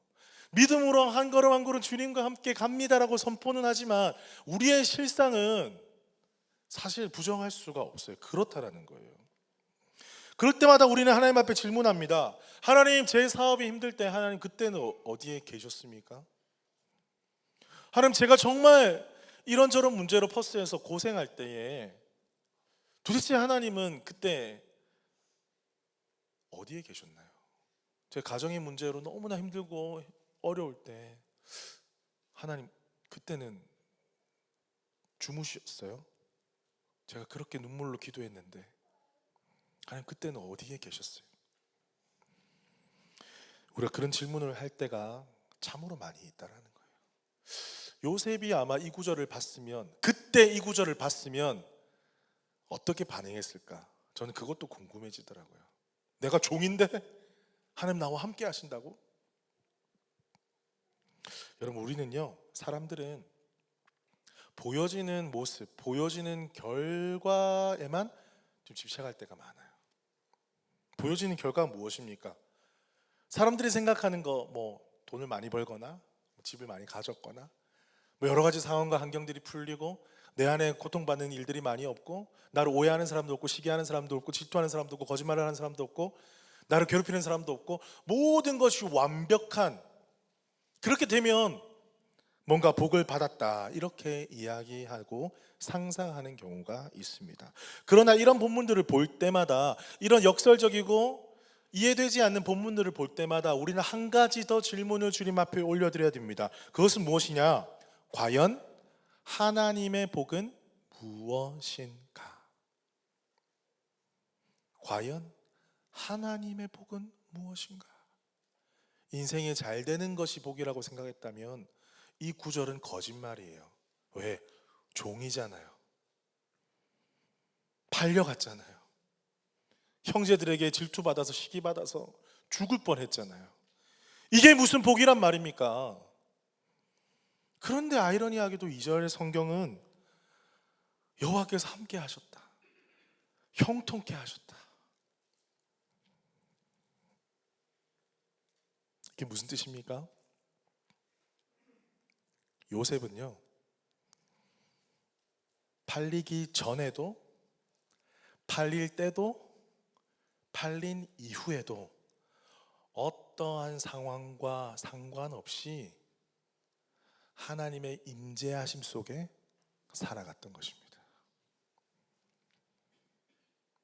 믿음으로 한 걸음 한 걸음 주님과 함께 갑니다라고 선포는 하지만 우리의 실상은 사실 부정할 수가 없어요. 그렇다라는 거예요. 그럴 때마다 우리는 하나님 앞에 질문합니다. 하나님, 제 사업이 힘들 때 하나님 그때는 어디에 계셨습니까? 하나님, 제가 정말 이런저런 문제로 퍼스에서 고생할 때에 도대체 하나님은 그때 어디에 계셨나요? 제 가정의 문제로 너무나 힘들고 어려울 때 하나님 그때는 주무셨어요? 제가 그렇게 눈물로 기도했는데 하나님 그때는 어디에 계셨어요? 우리가 그런 질문을 할 때가 참으로 많이 있다라는 거예요. 요셉이 아마 이 구절을 봤으면, 그때 이 구절을 봤으면 어떻게 반응했을까? 저는 그것도 궁금해지더라고요. 내가 종인데 하나님 나와 함께 하신다고? 여러분, 우리는요, 사람들은 보여지는 모습, 보여지는 결과에만 좀 집착할 때가 많아요. 보여지는 결과가 무엇입니까? 사람들이 생각하는 거, 돈을 많이 벌거나 집을 많이 가졌거나 여러 가지 상황과 환경들이 풀리고 내 안에 고통받는 일들이 많이 없고 나를 오해하는 사람도 없고 시기하는 사람도 없고 질투하는 사람도 없고 거짓말을 하는 사람도 없고 나를 괴롭히는 사람도 없고 모든 것이 완벽한, 그렇게 되면 뭔가 복을 받았다 이렇게 이야기하고 상상하는 경우가 있습니다. 그러나 이런 본문들을 볼 때마다, 이런 역설적이고 이해되지 않는 본문들을 볼 때마다 우리는 한 가지 더 질문을 주님 앞에 올려드려야 됩니다. 그것은 무엇이냐? 과연 하나님의 복은 무엇인가? 과연 하나님의 복은 무엇인가? 인생에 잘 되는 것이 복이라고 생각했다면 이 구절은 거짓말이에요. 왜? 종이잖아요. 팔려갔잖아요. 형제들에게 질투받아서 시기받아서 죽을 뻔했잖아요. 이게 무슨 복이란 말입니까? 그런데 아이러니하게도 2절 성경은 여호와께서 함께 하셨다, 형통케 하셨다. 이게 무슨 뜻입니까? 요셉은요, 팔리기 전에도, 팔릴 때도, 팔린 이후에도 어떠한 상황과 상관없이 하나님의 임재하심 속에 살아갔던 것입니다.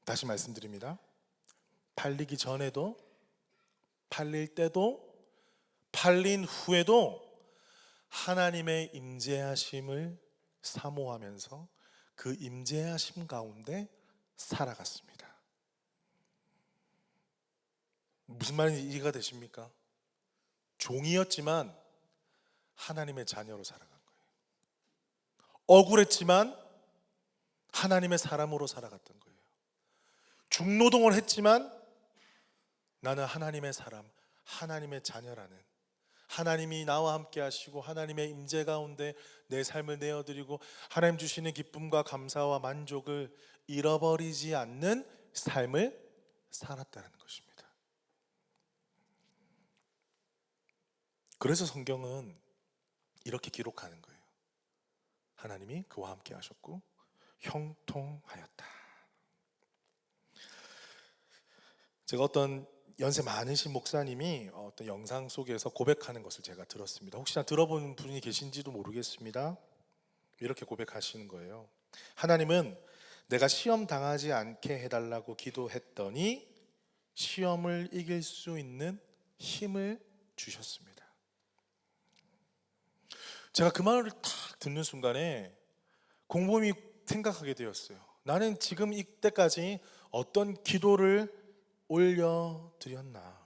다시 말씀드립니다. 팔리기 전에도, 팔릴 때도, 팔린 후에도 하나님의 임재하심을 사모하면서 그 임재하심 가운데 살아갔습니다. 무슨 말인지 이해가 되십니까? 종이었지만 하나님의 자녀로 살아간 거예요. 억울했지만 하나님의 사람으로 살아갔던 거예요. 중노동을 했지만 나는 하나님의 사람, 하나님의 자녀라는, 하나님이 나와 함께 하시고 하나님의 임재 가운데 내 삶을 내어드리고 하나님 주시는 기쁨과 감사와 만족을 잃어버리지 않는 삶을 살았다는 것입니다. 그래서 성경은 이렇게 기록하는 거예요. 하나님이 그와 함께 하셨고 형통하였다. 제가 어떤 연세 많으신 목사님이 어떤 영상 속에서 고백하는 것을 제가 들었습니다. 혹시나 들어본 분이 계신지도 모르겠습니다. 이렇게 고백하시는 거예요. 하나님은 내가 시험 당하지 않게 해달라고 기도했더니 시험을 이길 수 있는 힘을 주셨습니다. 제가 그 말을 딱 듣는 순간에 곰곰이 생각하게 되었어요. 나는 지금 이때까지 어떤 기도를 올려드렸나?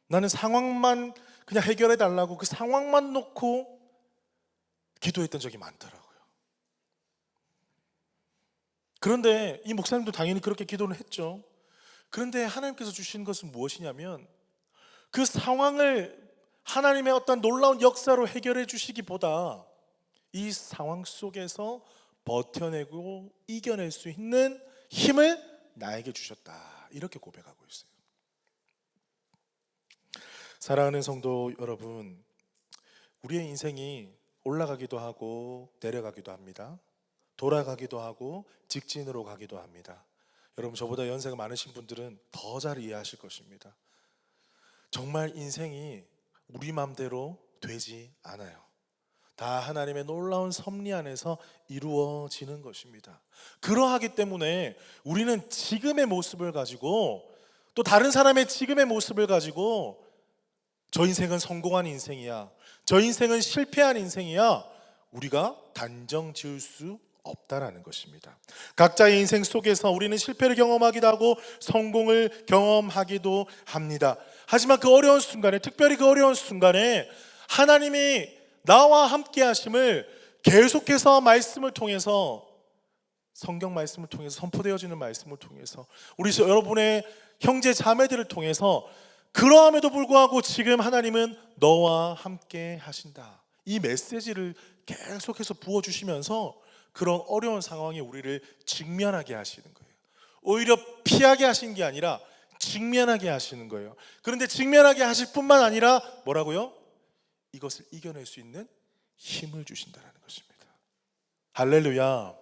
나는 상황만 그냥 해결해 달라고 그 상황만 놓고 기도했던 적이 많더라고요. 그런데 이 목사님도 당연히 그렇게 기도는 했죠. 그런데 하나님께서 주신 것은 무엇이냐면 그 상황을 하나님의 어떤 놀라운 역사로 해결해 주시기보다 이 상황 속에서 버텨내고 이겨낼 수 있는 힘을 나에게 주셨다, 이렇게 고백하고 있어요. 사랑하는 성도 여러분, 우리의 인생이 올라가기도 하고 내려가기도 합니다. 돌아가기도 하고 직진으로 가기도 합니다. 여러분, 저보다 연세가 많으신 분들은 더 잘 이해하실 것입니다. 정말 인생이 우리 맘대로 되지 않아요. 다 하나님의 놀라운 섭리 안에서 이루어지는 것입니다. 그러하기 때문에 우리는 지금의 모습을 가지고, 또 다른 사람의 지금의 모습을 가지고 저 인생은 성공한 인생이야, 저 인생은 실패한 인생이야, 우리가 단정 지을 수 없다라는 것입니다. 각자의 인생 속에서 우리는 실패를 경험하기도 하고 성공을 경험하기도 합니다. 하지만 그 어려운 순간에, 특별히 그 어려운 순간에 하나님이 나와 함께 하심을 계속해서 말씀을 통해서, 성경 말씀을 통해서, 선포되어지는 말씀을 통해서, 우리 여러분의 형제 자매들을 통해서, 그러함에도 불구하고 지금 하나님은 너와 함께 하신다, 이 메시지를 계속해서 부어주시면서 그런 어려운 상황에 우리를 직면하게 하시는 거예요. 오히려 피하게 하신 게 아니라 직면하게 하시는 거예요. 그런데 직면하게 하실 뿐만 아니라 뭐라고요? 이것을 이겨낼 수 있는 힘을 주신다는 것입니다. 할렐루야.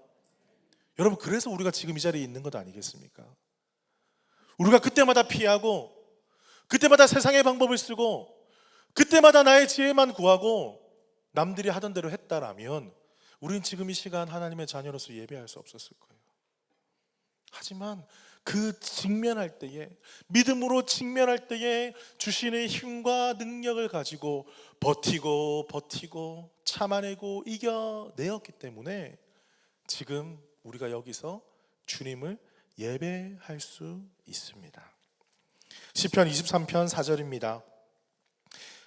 여러분, 그래서 우리가 지금 이 자리에 있는 것 아니겠습니까? 우리가 그때마다 피하고, 그때마다 세상의 방법을 쓰고, 그때마다 나의 지혜만 구하고 남들이 하던 대로 했다라면 우리는 지금 이 시간 하나님의 자녀로서 예배할 수 없었을 거예요. 하지만 그 직면할 때에, 믿음으로 직면할 때에 주시는 힘과 능력을 가지고 버티고 참아내고 이겨내었기 때문에 지금 우리가 여기서 주님을 예배할 수 있습니다. 시편 23편 4절입니다.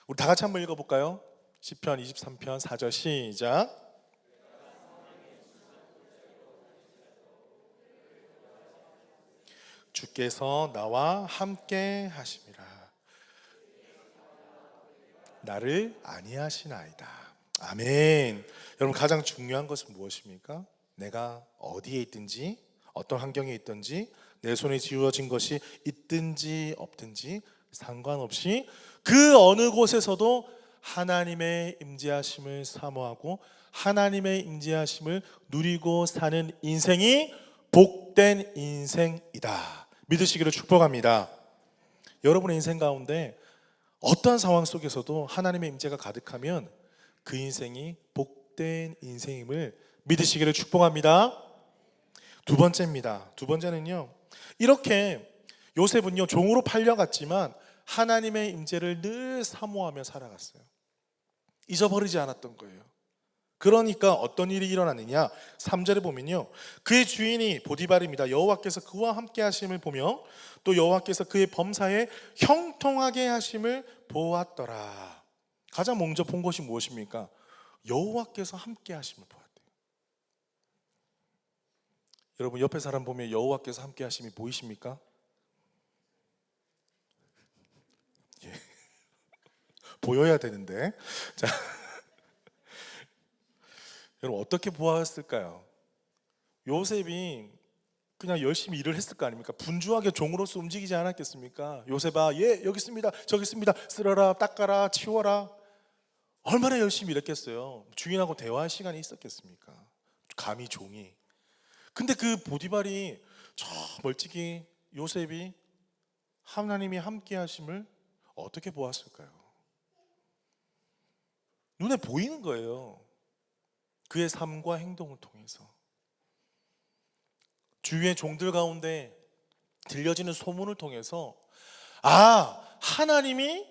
우리 다 같이 한번 읽어볼까요? 시편 23편 4절 시작. 주께서 나와 함께 하심이라, 나를 안위하시나이다. 아멘. 여러분, 가장 중요한 것은 무엇입니까? 내가 어디에 있든지, 어떤 환경에 있든지, 내 손에 쥐어진 것이 있든지 없든지 상관없이 그 어느 곳에서도 하나님의 임재하심을 사모하고 하나님의 임재하심을 누리고 사는 인생이 복된 인생이다, 믿으시기를 축복합니다. 여러분의 인생 가운데 어떠한 상황 속에서도 하나님의 임재가 가득하면 그 인생이 복된 인생임을 믿으시기를 축복합니다. 두 번째입니다. 두 번째는요, 이렇게 요셉은요 종으로 팔려갔지만 하나님의 임재를 늘 사모하며 살아갔어요. 잊어버리지 않았던 거예요. 그러니까 어떤 일이 일어났느냐, 3절에 보면요, 그의 주인이 보디발입니다. 여호와께서 그와 함께 하심을 보며 또 여호와께서 그의 범사에 형통하게 하심을 보았더라. 가장 먼저 본 것이 무엇입니까? 여호와께서 함께 하심을 보았대요. 여러분, 옆에 사람 보면 여호와께서 함께 하심이 보이십니까? 예. 보여야 되는데. 자, 여러분, 어떻게 보았을까요? 요셉이 그냥 열심히 일을 했을 거 아닙니까? 분주하게 종으로서 움직이지 않았겠습니까? 요셉아, 예, 여기 있습니다, 저기 있습니다, 쓸어라, 닦아라, 치워라. 얼마나 열심히 일했겠어요? 주인하고 대화할 시간이 있었겠습니까? 감히 종이. 근데 그 보디발이 저 멀찍이 요셉이 하나님이 함께 하심을 어떻게 보았을까요? 눈에 보이는 거예요. 그의 삶과 행동을 통해서. 주위의 종들 가운데 들려지는 소문을 통해서, 아, 하나님이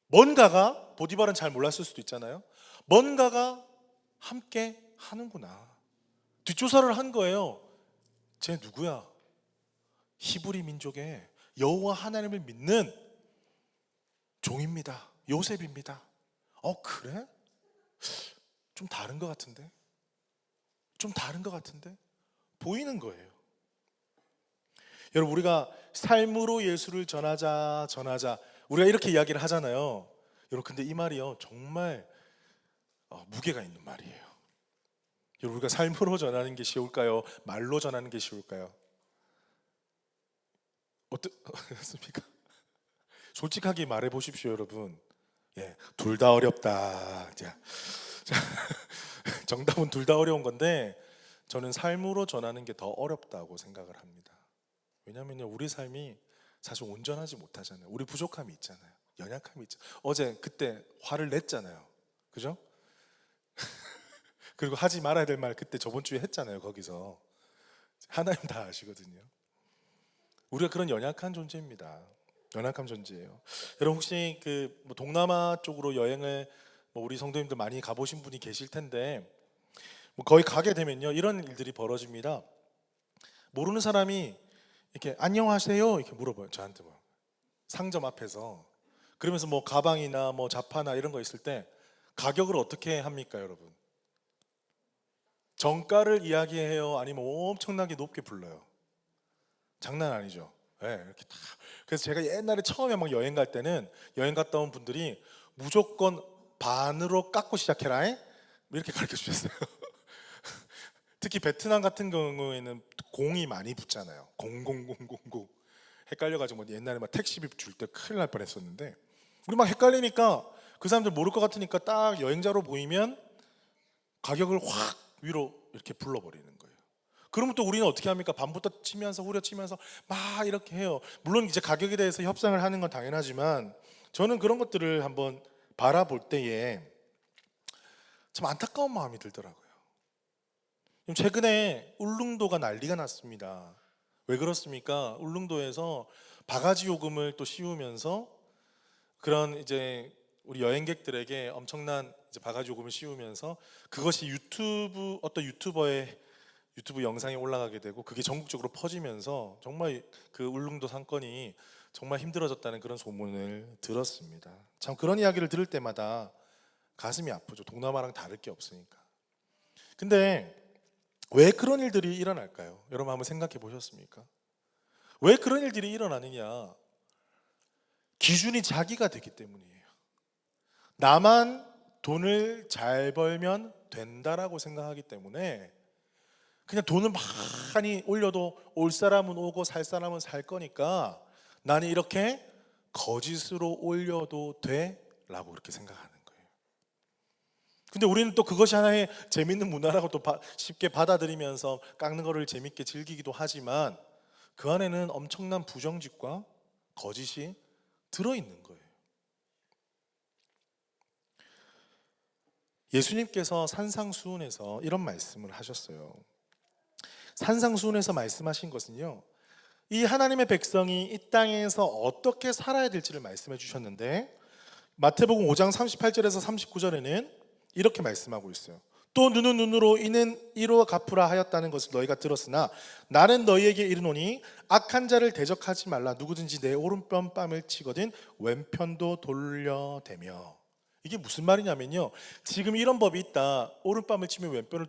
뭔가가, 보디발은 잘 몰랐을 수도 있잖아요, 뭔가가 함께 하는구나. 뒷조사를 한 거예요. 쟤 누구야? 히브리 민족의 여호와 하나님을 믿는 종입니다. 요셉입니다. 그래? 좀 다른 것 같은데? 좀 다른 것 같은데? 보이는 거예요. 여러분, 우리가 삶으로 예수를 전하자 우리가 이렇게 이야기를 하잖아요. 여러분, 근데 이 말이요 정말 무게가 있는 말이에요. 여러분, 우리가 삶으로 전하는 게 쉬울까요? 말로 전하는 게 쉬울까요? 어떻습니까? 솔직하게 말해 보십시오, 여러분. 예, 둘 다 어렵다. 자, 정답은 둘 다 어려운 건데 저는 삶으로 전하는 게 더 어렵다고 생각을 합니다. 왜냐하면 우리 삶이 사실 온전하지 못하잖아요. 우리 부족함이 있잖아요. 연약함이 있잖아요. 어제 그때 화를 냈잖아요. 그죠? 그리고 하지 말아야 될 말 그때 저번 주에 했잖아요. 거기서 하나님 다 아시거든요. 우리가 그런 연약한 존재입니다. 연약한 존재예요. 여러분, 혹시 뭐 동남아 쪽으로 여행을 우리 성도님들 많이 가보신 분이 계실 텐데 거기 가게 되면요 이런 일들이 벌어집니다. 모르는 사람이 이렇게 안녕하세요 이렇게 물어봐요. 저한테 상점 앞에서. 그러면서 가방이나 자파나 이런 거 있을 때 가격을 어떻게 합니까, 여러분? 정가를 이야기해요? 아니면 엄청나게 높게 불러요? 장난 아니죠. 네, 이렇게 다. 그래서 제가 옛날에 처음에 여행 갈 때는 여행 갔다 온 분들이 무조건 반으로 깎고 시작해라 이렇게 가르쳐 주셨어요. 특히 베트남 같은 경우에는 공이 많이 붙잖아요. 00000 헷갈려가지고 옛날에 택시비 줄 때 큰일 날 뻔했었는데 우리 헷갈리니까 그 사람들 모를 것 같으니까 딱 여행자로 보이면 가격을 확 위로 이렇게 불러버리는 거예요. 그러면 또 우리는 어떻게 합니까? 반부터 치면서 후려치면서 막 이렇게 해요. 물론 이제 가격에 대해서 협상을 하는 건 당연하지만 저는 그런 것들을 한번 바라볼 때에 참 안타까운 마음이 들더라고요. 최근에 울릉도가 난리가 났습니다. 왜 그렇습니까? 울릉도에서 바가지 요금을 또 씌우면서 그런 이제 우리 여행객들에게 엄청난 이제 바가지 요금을 씌우면서 그것이 어떤 유튜버의 유튜브 영상에 올라가게 되고 그게 전국적으로 퍼지면서 정말 그 울릉도 상권이 정말 힘들어졌다는 그런 소문을 들었습니다. 참 그런 이야기를 들을 때마다 가슴이 아프죠. 동남아랑 다를 게 없으니까. 근데 왜 그런 일들이 일어날까요? 여러분 한번 생각해 보셨습니까? 왜 그런 일들이 일어나느냐? 기준이 자기가 되기 때문이에요. 나만 돈을 잘 벌면 된다라고 생각하기 때문에 그냥 돈을 많이 올려도 올 사람은 오고 살 사람은 살 거니까 나는 이렇게 거짓으로 올려도 돼? 라고 그렇게 생각하는 거예요. 근데 우리는 또 그것이 하나의 재밌는 문화라고 또 쉽게 받아들이면서 깎는 거를 재밌게 즐기기도 하지만 그 안에는 엄청난 부정직과 거짓이 들어있는 거예요. 예수님께서 산상수훈에서 이런 말씀을 하셨어요. 산상수훈에서 말씀하신 것은요, 이 하나님의 백성이 이 땅에서 어떻게 살아야 될지를 말씀해 주셨는데 마태복음 5장 38절에서 39절에는 이렇게 말씀하고 있어요. 또 눈은 눈으로 이는 이로 갚으라 하였다는 것을 너희가 들었으나 나는 너희에게 이르노니 악한 자를 대적하지 말라. 누구든지 내 오른편 뺨을 치거든 왼편도 돌려대며. 이게 무슨 말이냐면요, 지금 이런 법이 있다. 오른뺨을 치면 왼편을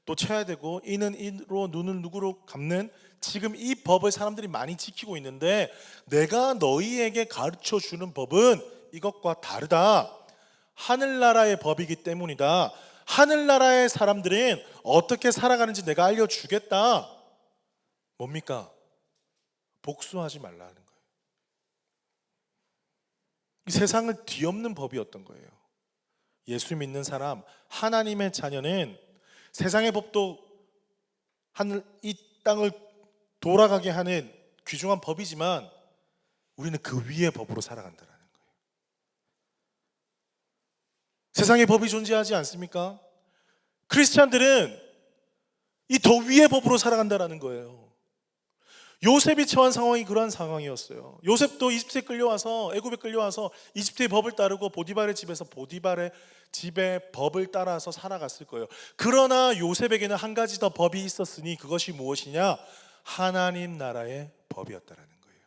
또 쳐야 되고 이는 이로 눈은 누구로 갚는 지금 이 법을 사람들이 많이 지키고 있는데 내가 너희에게 가르쳐 주는 법은 이것과 다르다. 하늘나라의 법이기 때문이다. 하늘나라의 사람들은 어떻게 살아가는지 내가 알려주겠다. 뭡니까? 복수하지 말라는 거예요. 이 세상을 뒤엎는 법이었던 거예요. 예수 믿는 사람, 하나님의 자녀는 세상의 법도 이 땅을 돌아가게 하는 귀중한 법이지만 우리는 그 위의 법으로 살아간다는 거예요. 세상의 법이 존재하지 않습니까? 크리스찬들은 이 더 위의 법으로 살아간다는 거예요. 요셉이 처한 상황이 그러한 상황이었어요. 요셉도 이집트에 끌려와서 애굽에 끌려와서 이집트의 법을 따르고 보디발의 집에서 보디발의 집의 법을 따라서 살아갔을 거예요. 그러나 요셉에게는 한 가지 더 법이 있었으니 그것이 무엇이냐? 하나님 나라의 법이었다라는 거예요.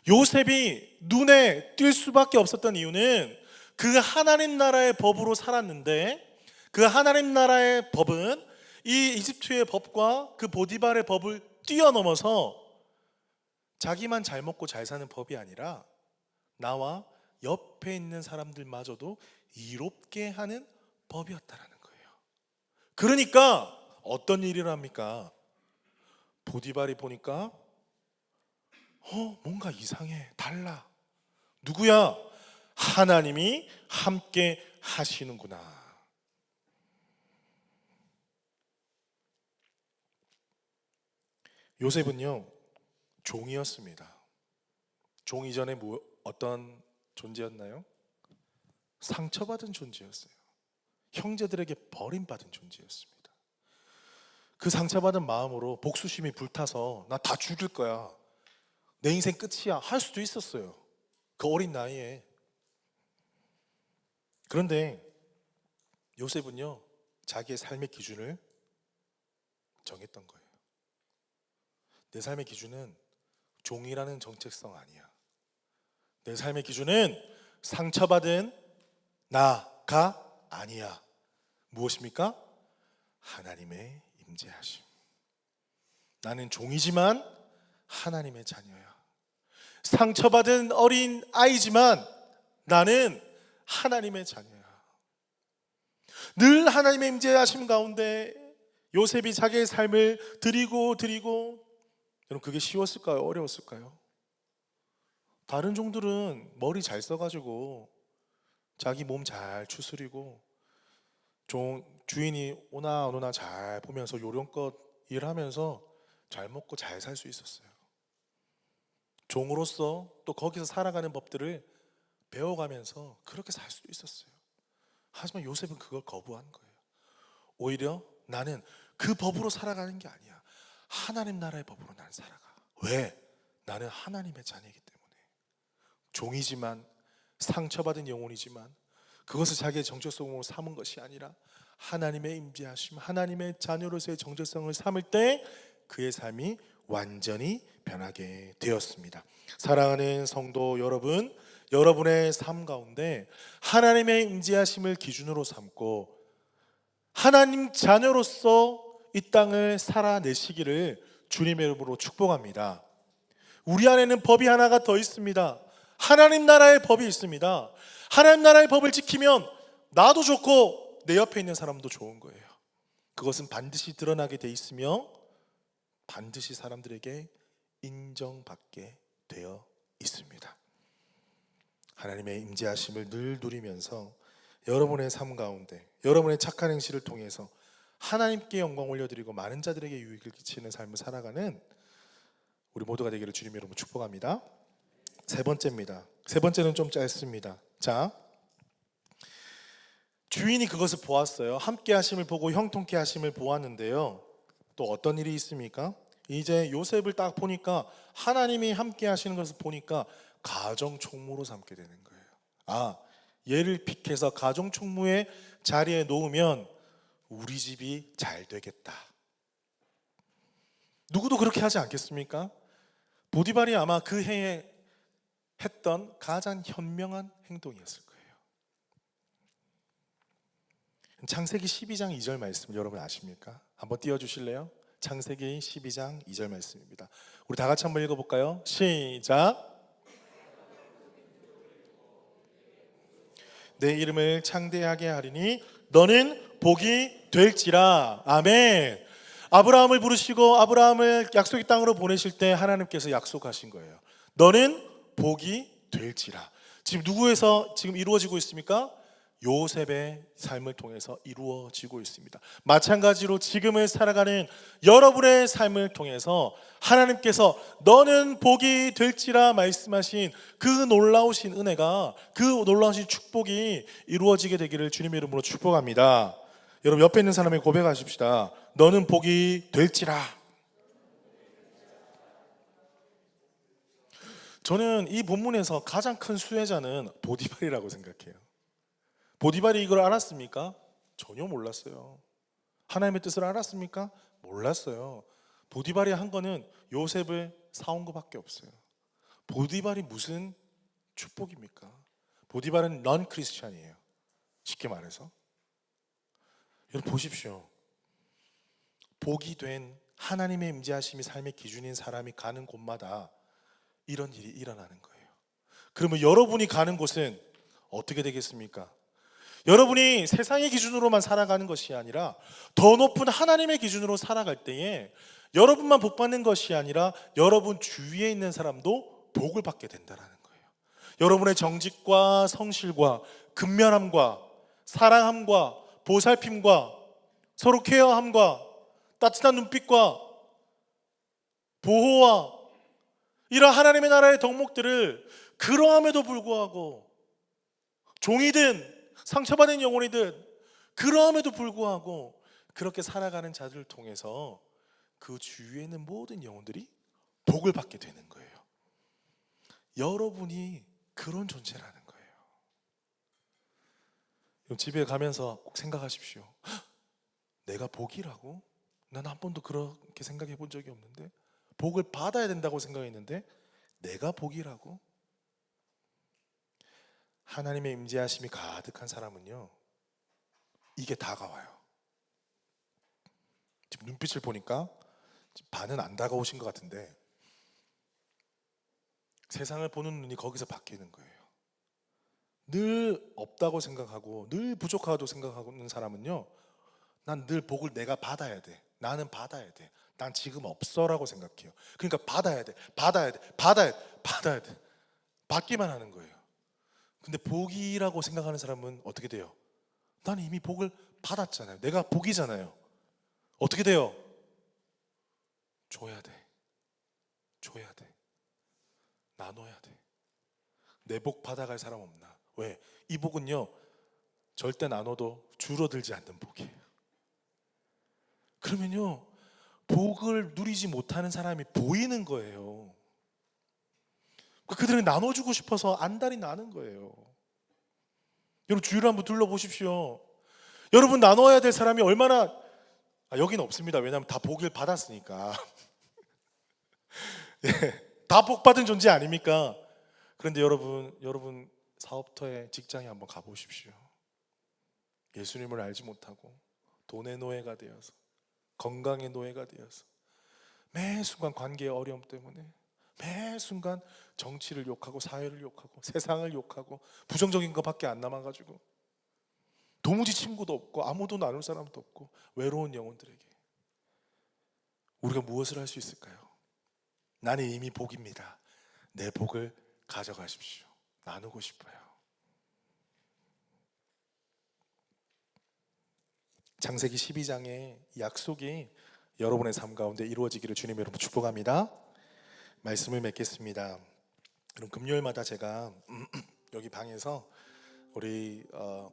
요셉이 눈에 띌 수밖에 없었던 이유는 그 하나님 나라의 법으로 살았는데, 그 하나님 나라의 법은 이 이집트의 법과 그 보디발의 법을 뛰어넘어서 자기만 잘 먹고 잘 사는 법이 아니라 나와 옆에 있는 사람들마저도 이롭게 하는 법이었다라는 거예요. 그러니까 어떤 일을 합니까? 보디발이 보니까 뭔가 이상해, 달라. 누구야? 하나님이 함께 하시는구나. 요셉은요, 종이었습니다. 종 이전에 어떤 존재였나요? 상처받은 존재였어요. 형제들에게 버림받은 존재였습니다. 그 상처받은 마음으로 복수심이 불타서 나 다 죽일 거야, 내 인생 끝이야 할 수도 있었어요, 그 어린 나이에. 그런데 요셉은요, 자기의 삶의 기준을 정했던 거예요. 내 삶의 기준은 종이라는 정체성 아니야. 내 삶의 기준은 상처받은 나가 아니야. 무엇입니까? 하나님의 임재하심. 나는 종이지만 하나님의 자녀야. 상처받은 어린 아이지만 나는 하나님의 자녀야. 늘 하나님의 임재하심 가운데 요셉이 자기의 삶을 드리고 여러분, 그게 쉬웠을까요? 어려웠을까요? 다른 종들은 머리 잘 써가지고 자기 몸 잘 추스리고 주인이 오나 안 오나 잘 보면서 요령껏 일하면서 잘 먹고 잘 살 수 있었어요. 종으로서 또 거기서 살아가는 법들을 배워가면서 그렇게 살 수도 있었어요. 하지만 요셉은 그걸 거부한 거예요. 오히려 나는 그 법으로 살아가는 게 아니야. 하나님 나라의 법으로 나는 살아가. 왜? 나는 하나님의 자녀이기 때문에. 종이지만, 상처받은 영혼이지만 그것을 자기의 정체성으로 삼은 것이 아니라 하나님의 임재하심, 하나님의 자녀로서의 정체성을 삼을 때 그의 삶이 완전히 변하게 되었습니다. 사랑하는 성도 여러분, 여러분의 삶 가운데 하나님의 임재하심을 기준으로 삼고 하나님 자녀로서 이 땅을 살아내시기를 주님의 이름으로 축복합니다. 우리 안에는 법이 하나가 더 있습니다. 하나님 나라의 법이 있습니다. 하나님 나라의 법을 지키면 나도 좋고 내 옆에 있는 사람도 좋은 거예요. 그것은 반드시 드러나게 돼 있으며 반드시 사람들에게 인정받게 되어 있습니다. 하나님의 임재하심을 늘 누리면서 여러분의 삶 가운데 여러분의 착한 행실을 통해서 하나님께 영광 올려드리고 많은 자들에게 유익을 끼치는 삶을 살아가는 우리 모두가 되기를 주님의 이름으로 축복합니다. 세 번째입니다. 세 번째는 좀 짧습니다. 자, 주인이 그것을 보았어요. 함께 하심을 보고 형통케 하심을 보았는데요. 또 어떤 일이 있습니까? 이제 요셉을 딱 보니까 하나님이 함께 하시는 것을 보니까 가정 총무로 삼게 되는 거예요. 얘를 픽해서 가정 총무의 자리에 놓으면 우리 집이 잘 되겠다. 누구도 그렇게 하지 않겠습니까? 보디발이 아마 그 해에 했던 가장 현명한 행동이었을 거예요. 창세기 12장 2절 말씀 여러분 아십니까? 한번 띄워주실래요? 창세기 12장 2절 말씀입니다. 우리 다 같이 한번 읽어볼까요? 시작. 내 이름을 창대하게 하리니 너는 복이 될지라. 아멘. 아브라함을 부르시고 아브라함을 약속의 땅으로 보내실 때 하나님께서 약속하신 거예요. 너는 복이 될지라. 지금 누구에서 지금 이루어지고 있습니까? 요셉의 삶을 통해서 이루어지고 있습니다. 마찬가지로 지금을 살아가는 여러분의 삶을 통해서 하나님께서 너는 복이 될지라 말씀하신 그 놀라우신 은혜가, 그 놀라우신 축복이 이루어지게 되기를 주님의 이름으로 축복합니다. 여러분 옆에 있는 사람에게 고백하십시다. 너는 복이 될지라. 저는 이 본문에서 가장 큰 수혜자는 보디발이라고 생각해요. 보디발이 이걸 알았습니까? 전혀 몰랐어요. 하나님의 뜻을 알았습니까? 몰랐어요. 보디발이 한 거는 요셉을 사온 것밖에 없어요. 보디발이 무슨 축복입니까? 보디발은 넌 크리스찬이에요. 쉽게 말해서. 여러분 보십시오. 복이 된 하나님의 임재하심이 삶의 기준인 사람이 가는 곳마다 이런 일이 일어나는 거예요. 그러면 여러분이 가는 곳은 어떻게 되겠습니까? 여러분이 세상의 기준으로만 살아가는 것이 아니라 더 높은 하나님의 기준으로 살아갈 때에 여러분만 복 받는 것이 아니라 여러분 주위에 있는 사람도 복을 받게 된다는 거예요. 여러분의 정직과 성실과 근면함과 사랑함과 보살핌과 서로 케어함과 따뜻한 눈빛과 보호와 이런 하나님의 나라의 덕목들을 그러함에도 불구하고 종이든 상처받은 영혼이든 그러함에도 불구하고 그렇게 살아가는 자들을 통해서 그 주위에 있는 모든 영혼들이 복을 받게 되는 거예요. 여러분이 그런 존재라는 거예요. 집에 가면서 꼭 생각하십시오. 내가 복이라고? 난 한 번도 그렇게 생각해 본 적이 없는데, 복을 받아야 된다고 생각했는데 내가 복이라고? 하나님의 임재하심이 가득한 사람은요, 이게 다가와요. 지금 눈빛을 보니까 반은 안 다가오신 것 같은데 세상을 보는 눈이 거기서 바뀌는 거예요. 늘 없다고 생각하고 늘 부족하다고 생각하는 사람은요, 난 늘 복을 내가 받아야 돼. 나는 받아야 돼. 난 지금 없어라고 생각해요. 그러니까 받아야 돼. 받아야 돼. 받아야 돼. 받아야 돼. 받기만 하는 거예요. 근데 복이라고 생각하는 사람은 어떻게 돼요? 나는 이미 복을 받았잖아요. 내가 복이잖아요. 어떻게 돼요? 줘야 돼. 줘야 돼. 나눠야 돼. 내 복 받아갈 사람 없나? 왜? 이 복은요, 절대 나눠도 줄어들지 않는 복이에요. 그러면요, 복을 누리지 못하는 사람이 보이는 거예요. 그들은 나눠주고 싶어서 안달이 나는 거예요. 여러분 주위를 한번 둘러보십시오. 여러분 나눠야 될 사람이 얼마나, 여기는 없습니다. 왜냐하면 다 복을 받았으니까. 예, 다 복 받은 존재 아닙니까? 그런데 여러분 사업터에, 직장에 한번 가보십시오. 예수님을 알지 못하고 돈의 노예가 되어서, 건강의 노예가 되어서, 매 순간 관계의 어려움 때문에 매 순간 정치를 욕하고 사회를 욕하고 세상을 욕하고 부정적인 것밖에 안 남아가지고 도무지 친구도 없고 아무도 나눌 사람도 없고 외로운 영혼들에게 우리가 무엇을 할 수 있을까요? 나는 이미 복입니다. 내 복을 가져가십시오. 나누고 싶어요. 창세기 12장의 약속이 여러분의 삶 가운데 이루어지기를 주님 여러분 축복합니다. 말씀을 맺겠습니다. 그럼 금요일마다 제가 여기 방에서 우리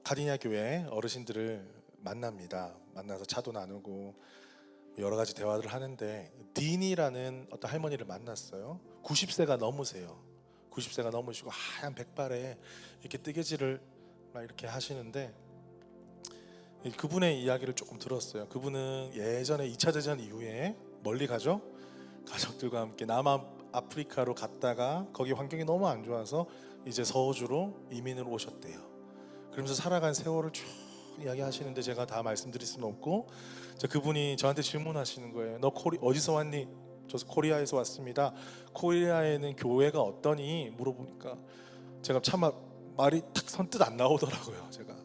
카디냐 교회 어르신들을 만납니다. 만나서 차도 나누고 여러 가지 대화를 하는데, 딘이라는 어떤 할머니를 만났어요. 90세가 넘으세요. 90세가 넘으시고 하얀 백발에 이렇게 뜨개질을 막 이렇게 하시는데, 그분의 이야기를 조금 들었어요. 그분은 예전에 2차 대전 이후에 멀리 가죠. 가족들과 함께 남아프리카로 갔다가 거기 환경이 너무 안 좋아서 이제 서호주로 이민을 오셨대요. 그러면서 살아간 세월을 쭉 이야기하시는데 제가 다 말씀드릴 수는 없고, 그분이 저한테 질문하시는 거예요. 너 어디서 왔니? 저 코리아에서 왔습니다. 코리아에는 교회가 어떠니? 물어보니까 제가 참 말이 탁 선뜻 안 나오더라고요. 제가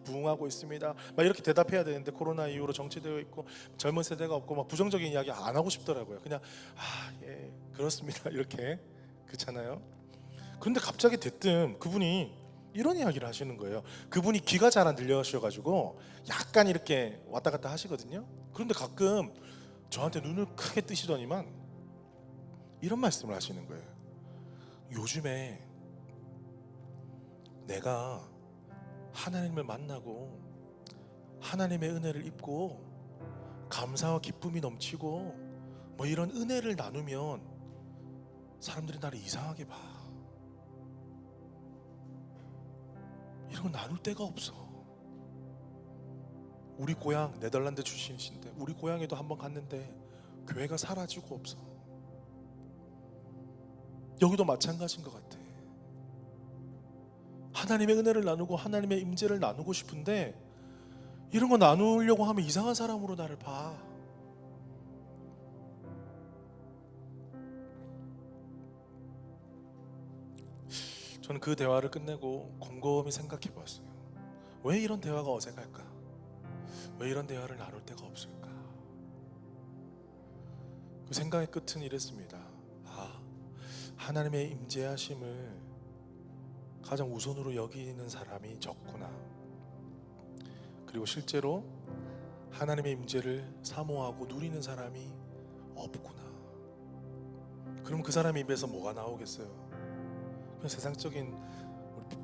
부흥하고 있습니다 막 이렇게 대답해야 되는데 코로나 이후로 정체되어 있고 젊은 세대가 없고 막 부정적인 이야기 안 하고 싶더라고요. 그냥 예 그렇습니다 이렇게, 그렇잖아요. 그런데 갑자기 대뜸 그분이 이런 이야기를 하시는 거예요. 그분이 귀가 잘 안 들려셔가지고 약간 이렇게 왔다 갔다 하시거든요. 그런데 가끔 저한테 눈을 크게 뜨시더니만 이런 말씀을 하시는 거예요. 요즘에 내가 하나님을 만나고 하나님의 은혜를 입고 감사와 기쁨이 넘치고 뭐 이런 은혜를 나누면 사람들이 나를 이상하게 봐. 이런 거 나눌 데가 없어. 우리 고향 네덜란드 출신이신데 우리 고향에도 한번 갔는데 교회가 사라지고 없어. 여기도 마찬가지인 것 같아. 하나님의 은혜를 나누고 하나님의 임재를 나누고 싶은데 이런 거 나누려고 하면 이상한 사람으로 나를 봐. 저는 그 대화를 끝내고 곰곰이 생각해 봤어요. 왜 이런 대화가 어색할까? 왜 이런 대화를 나눌 데가 없을까? 그 생각의 끝은 이랬습니다. 하나님의 임재하심을 가장 우선으로 여기는 사람이 적구나. 그리고 실제로 하나님의 임재를 사모하고 누리는 사람이 없구나. 그럼 그 사람 입에서 뭐가 나오겠어요? 그냥 세상적인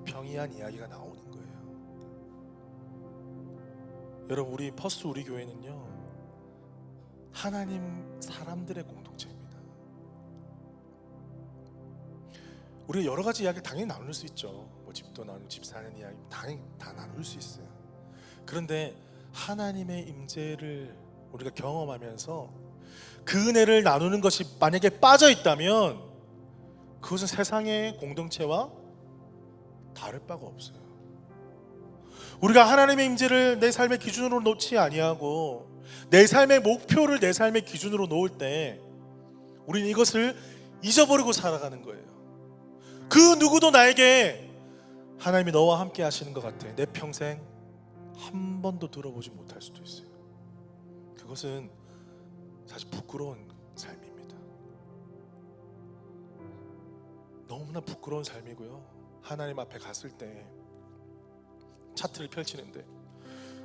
평이한 이야기가 나오는 거예요. 여러분, 우리 퍼스트 우리 교회는요, 하나님 사람들의 공동체입니다. 우리가 여러 가지 이야기를 당연히 나눌 수 있죠. 뭐 집도 나누고 집 사는 이야기 당연히 다 나눌 수 있어요. 그런데 하나님의 임재를 우리가 경험하면서 그 은혜를 나누는 것이 만약에 빠져 있다면 그것은 세상의 공동체와 다를 바가 없어요. 우리가 하나님의 임재를 내 삶의 기준으로 놓지 아니하고 내 삶의 목표를 내 삶의 기준으로 놓을 때 우리는 이것을 잊어버리고 살아가는 거예요. 그 누구도 나에게 하나님이 너와 함께 하시는 것 같아, 내 평생 한 번도 들어보지 못할 수도 있어요. 그것은 사실 부끄러운 삶입니다. 너무나 부끄러운 삶이고요. 하나님 앞에 갔을 때 차트를 펼치는데,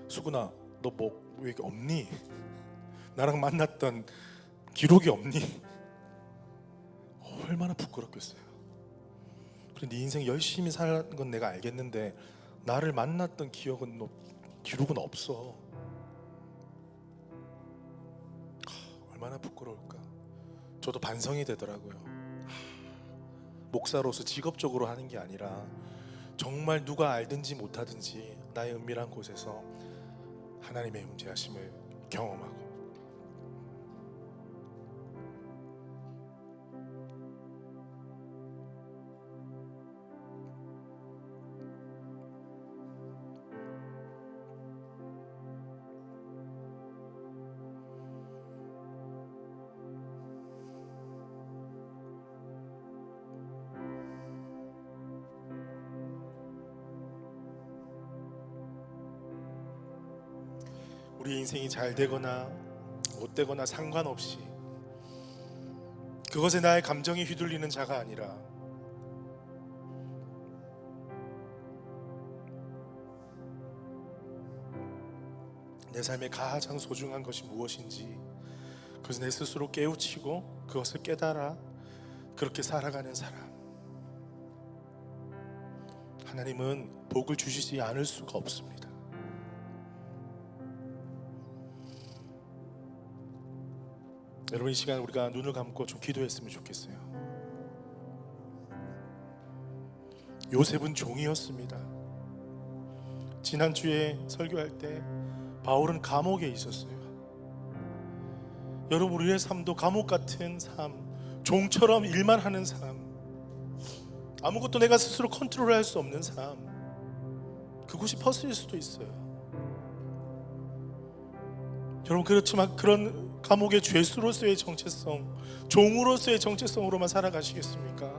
수근아, 너 뭐 왜 이렇게 없니? 나랑 만났던 기록이 없니? 얼마나 부끄럽겠어요. 그래, 네 인생 열심히 산 건 내가 알겠는데 나를 만났던 기록은 없어. 얼마나 부끄러울까. 저도 반성이 되더라고요. 목사로서 직업적으로 하는 게 아니라 정말 누가 알든지 못하든지 나의 은밀한 곳에서 하나님의 임재하심을 경험하고, 우리 인생이 잘 되거나 못 되거나 상관없이 그것에 나의 감정이 휘둘리는 자가 아니라 내 삶에 가장 소중한 것이 무엇인지 그것을 내 스스로 깨우치고 그것을 깨달아 그렇게 살아가는 사람, 하나님은 복을 주시지 않을 수가 없습니다. 여러분, 이 시간 우리가 눈을 감고 좀 기도했으면 좋겠어요. 요셉은 종이었습니다. 지난주에 설교할 때 바울은 감옥에 있었어요. 여러분, 우리의 삶도 감옥 같은 삶, 종처럼 일만 하는 삶, 아무것도 내가 스스로 컨트롤할 수 없는 삶, 그곳이 퍼스일 수도 있어요. 여러분, 그렇지만 그런 감옥의 죄수로서의 정체성, 종으로서의 정체성으로만 살아가시겠습니까?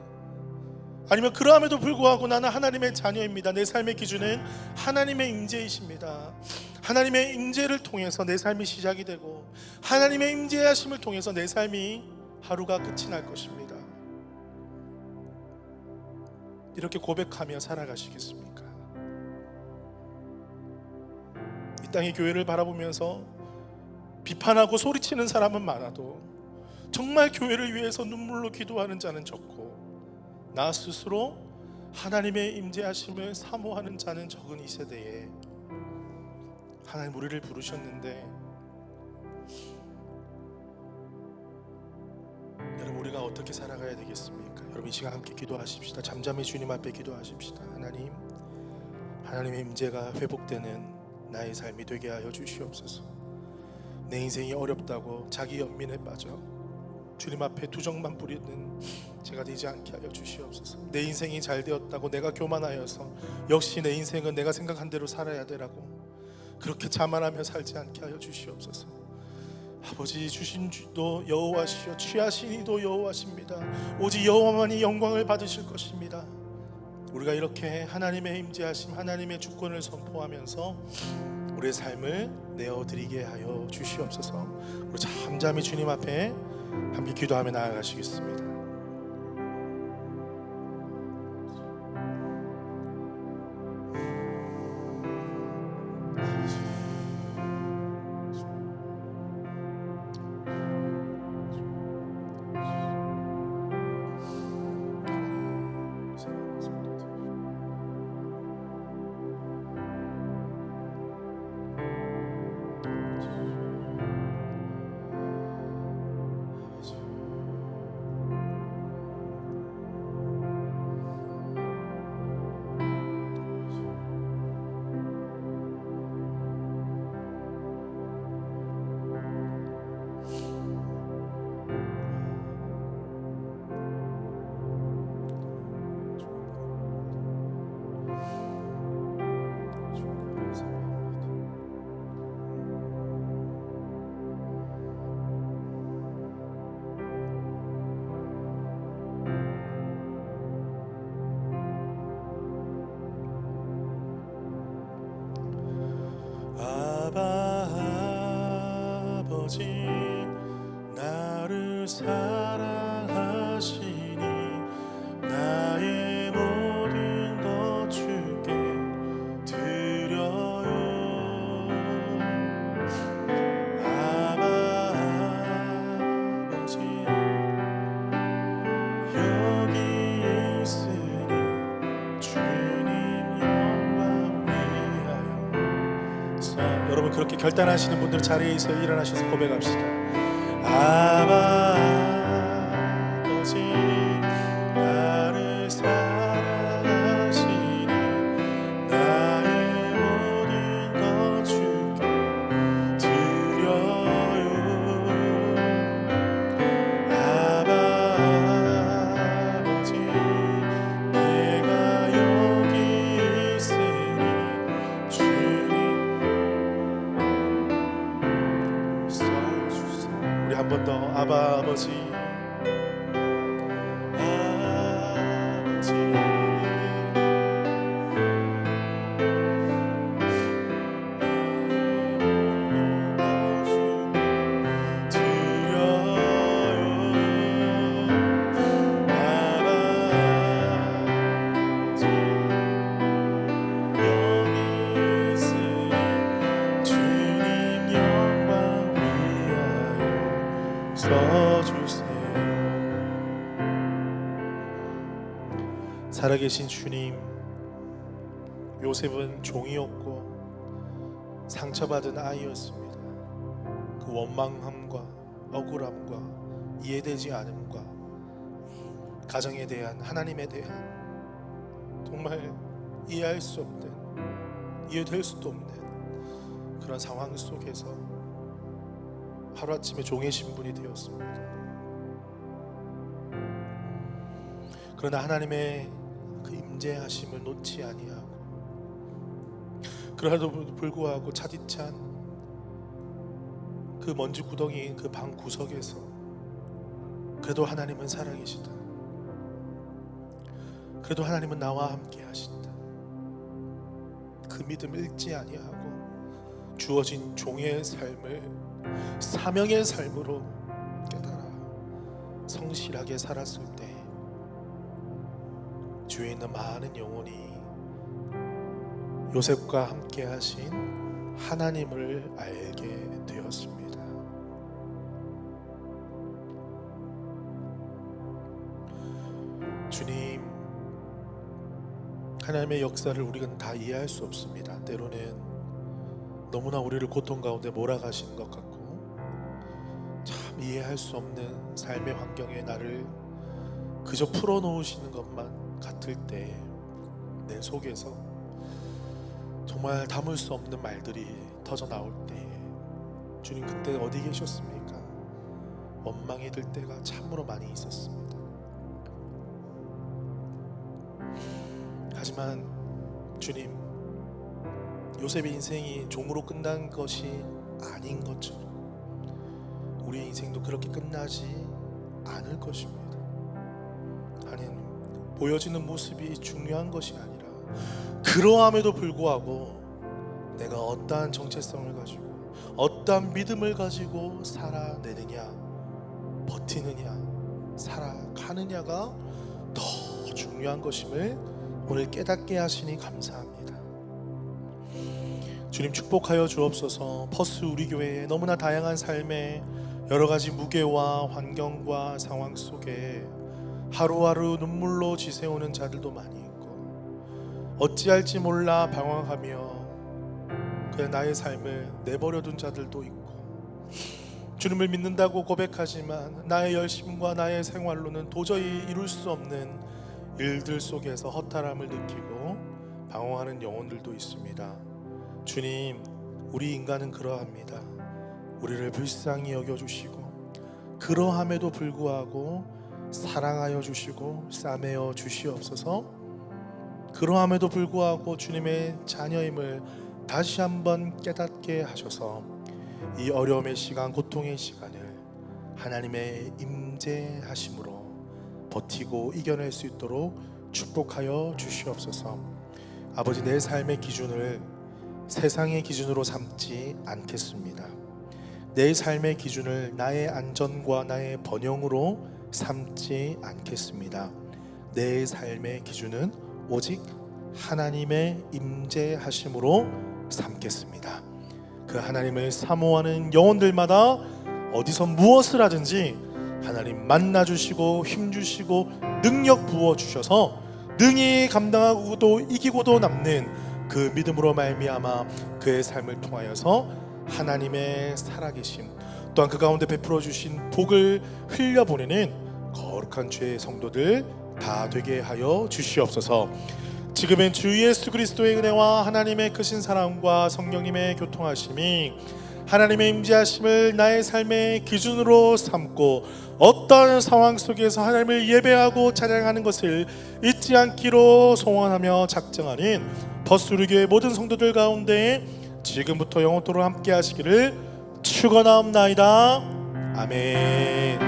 아니면 그러함에도 불구하고 나는 하나님의 자녀입니다, 내 삶의 기준은 하나님의 임재이십니다, 하나님의 임재를 통해서 내 삶이 시작이 되고 하나님의 임재하심을 통해서 내 삶이 하루가 끝이 날 것입니다, 이렇게 고백하며 살아가시겠습니까? 이 땅의 교회를 바라보면서 비판하고 소리치는 사람은 많아도 정말 교회를 위해서 눈물로 기도하는 자는 적고 나 스스로 하나님의 임재하심을 사모하는 자는 적은 이 세대에 하나님 우리를 부르셨는데, 여러분, 우리가 어떻게 살아가야 되겠습니까? 여러분, 이 시간 함께 기도하십시다. 잠잠히 주님 앞에 기도하십시다. 하나님의 임재가 회복되는 나의 삶이 되게 하여 주시옵소서. 내 인생이 어렵다고 자기 연민에 빠져 주님 앞에 투정만 부리는 제가 되지 않게 하여 주시옵소서. 내 인생이 잘 되었다고 내가 교만하여서 역시 내 인생은 내가 생각한 대로 살아야 되라고 그렇게 자만하며 살지 않게 하여 주시옵소서. 아버지, 주신 주도 여호와시요 취하신 이도 여호와십니다. 오직 여호와만이 영광을 받으실 것입니다. 우리가 이렇게 하나님의 임재하심, 하나님의 주권을 선포하면서 우리의 삶을 내어드리게 하여 주시옵소서. 우리 잠잠히 주님 앞에 함께 기도하며 나아가시겠습니다. 아버지, 나를 사랑하시니 나의 모든 것 주께 드려요. 아버지, 여기 있으니 주님 영광 위하여. 여러분, 그렇게 결단하시는 분들 자리에서 일어나셔서 고백합시다. 아버지, 나를 사랑하시니 나의 모든 것 주께 드려요. 아버지, 내가 여기 있으니 주님 써주세요. 우리 한 번 더 아버지, 아버지, 살아계신 주님, 요셉은 종이었고 상처받은 아이였습니다. 그 원망함과 억울함과 이해되지 않음과 가정에 대한, 하나님에 대한 정말 이해할 수 없는, 이해될 수도 없는 그런 상황 속에서 하루아침에 종의 신분이 되었습니다. 그러나 하나님의 그 임재하심을 놓지 아니하고, 그러나도 불구하고 차디찬 그 먼지 구덩이 그 방 구석에서 그래도 하나님은 살아계시다, 그래도 하나님은 나와 함께 하신다, 그 믿음 잃지 아니하고 주어진 종의 삶을 사명의 삶으로 깨달아 성실하게 살았을 때 주위에 있는 많은 영혼이 요셉과 함께 하신 하나님을 알게 되었습니다. 주님, 하나님의 역사를 우리는 다 이해할 수 없습니다. 때로는 너무나 우리를 고통 가운데 몰아가시는 것 같고, 참 이해할 수 없는 삶의 환경에 나를 그저 풀어놓으시는 것만 같을 때 내 속에서 정말 담을 수 없는 말들이 터져 나올 때 주님, 그때 어디 계셨습니까? 원망이 들 때가 참으로 많이 있었습니다. 하지만 주님, 요셉의 인생이 종으로 끝난 것이 아닌 것처럼 우리의 인생도 그렇게 끝나지 않을 것입니다. 하나님, 보여지는 모습이 중요한 것이 아니라 그러함에도 불구하고 내가 어떠한 정체성을 가지고 어떠한 믿음을 가지고 살아내느냐, 버티느냐, 살아가느냐가 더 중요한 것임을 오늘 깨닫게 하시니 감사합니다. 주님, 축복하여 주옵소서. 퍼스 우리 교회에 너무나 다양한 삶의 여러 가지 무게와 환경과 상황 속에 하루하루 눈물로 지새우는 자들도 많이 있고, 어찌할지 몰라 방황하며 그냥 나의 삶을 내버려둔 자들도 있고, 주님을 믿는다고 고백하지만 나의 열심과 나의 생활로는 도저히 이룰 수 없는 일들 속에서 허탈함을 느끼고 방황하는 영혼들도 있습니다. 주님, 우리 인간은 그러합니다. 우리를 불쌍히 여겨주시고 그러함에도 불구하고 사랑하여 주시고 싸매어 주시옵소서. 그러함에도 불구하고 주님의 자녀임을 다시 한번 깨닫게 하셔서 이 어려움의 시간, 고통의 시간을 하나님의 임재하심으로 버티고 이겨낼 수 있도록 축복하여 주시옵소서. 아버지, 내 삶의 기준을 세상의 기준으로 삼지 않겠습니다. 내 삶의 기준을 나의 안전과 나의 번영으로 삼지 않겠습니다. 내 삶의 기준은 오직 하나님의 임재하심으로 삼겠습니다. 그 하나님을 사모하는 영혼들마다 어디서 무엇을 하든지 하나님 만나주시고 힘주시고 능력 부어주셔서 능히 감당하고도 이기고도 남는 그 믿음으로 말미암아 그의 삶을 통하여서 하나님의 살아계심, 또한 그 가운데 베풀어 주신 복을 흘려보내는 거룩한 주의 성도들 다 되게 하여 주시옵소서. 지금은 주 예수 그리스도의 은혜와 하나님의 크신 사랑과 성령님의 교통하심이, 하나님의 임재하심을 나의 삶의 기준으로 삼고 어떤 상황 속에서 하나님을 예배하고 찬양하는 것을 잊지 않기로 소원하며 작정하는 버스루교의 모든 성도들 가운데 지금부터 영원토록 함께 하시기를 축원하옵나이다. 아멘.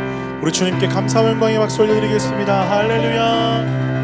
우리 주님께 감사와 영광의 박수 올려드리겠습니다. 할렐루야.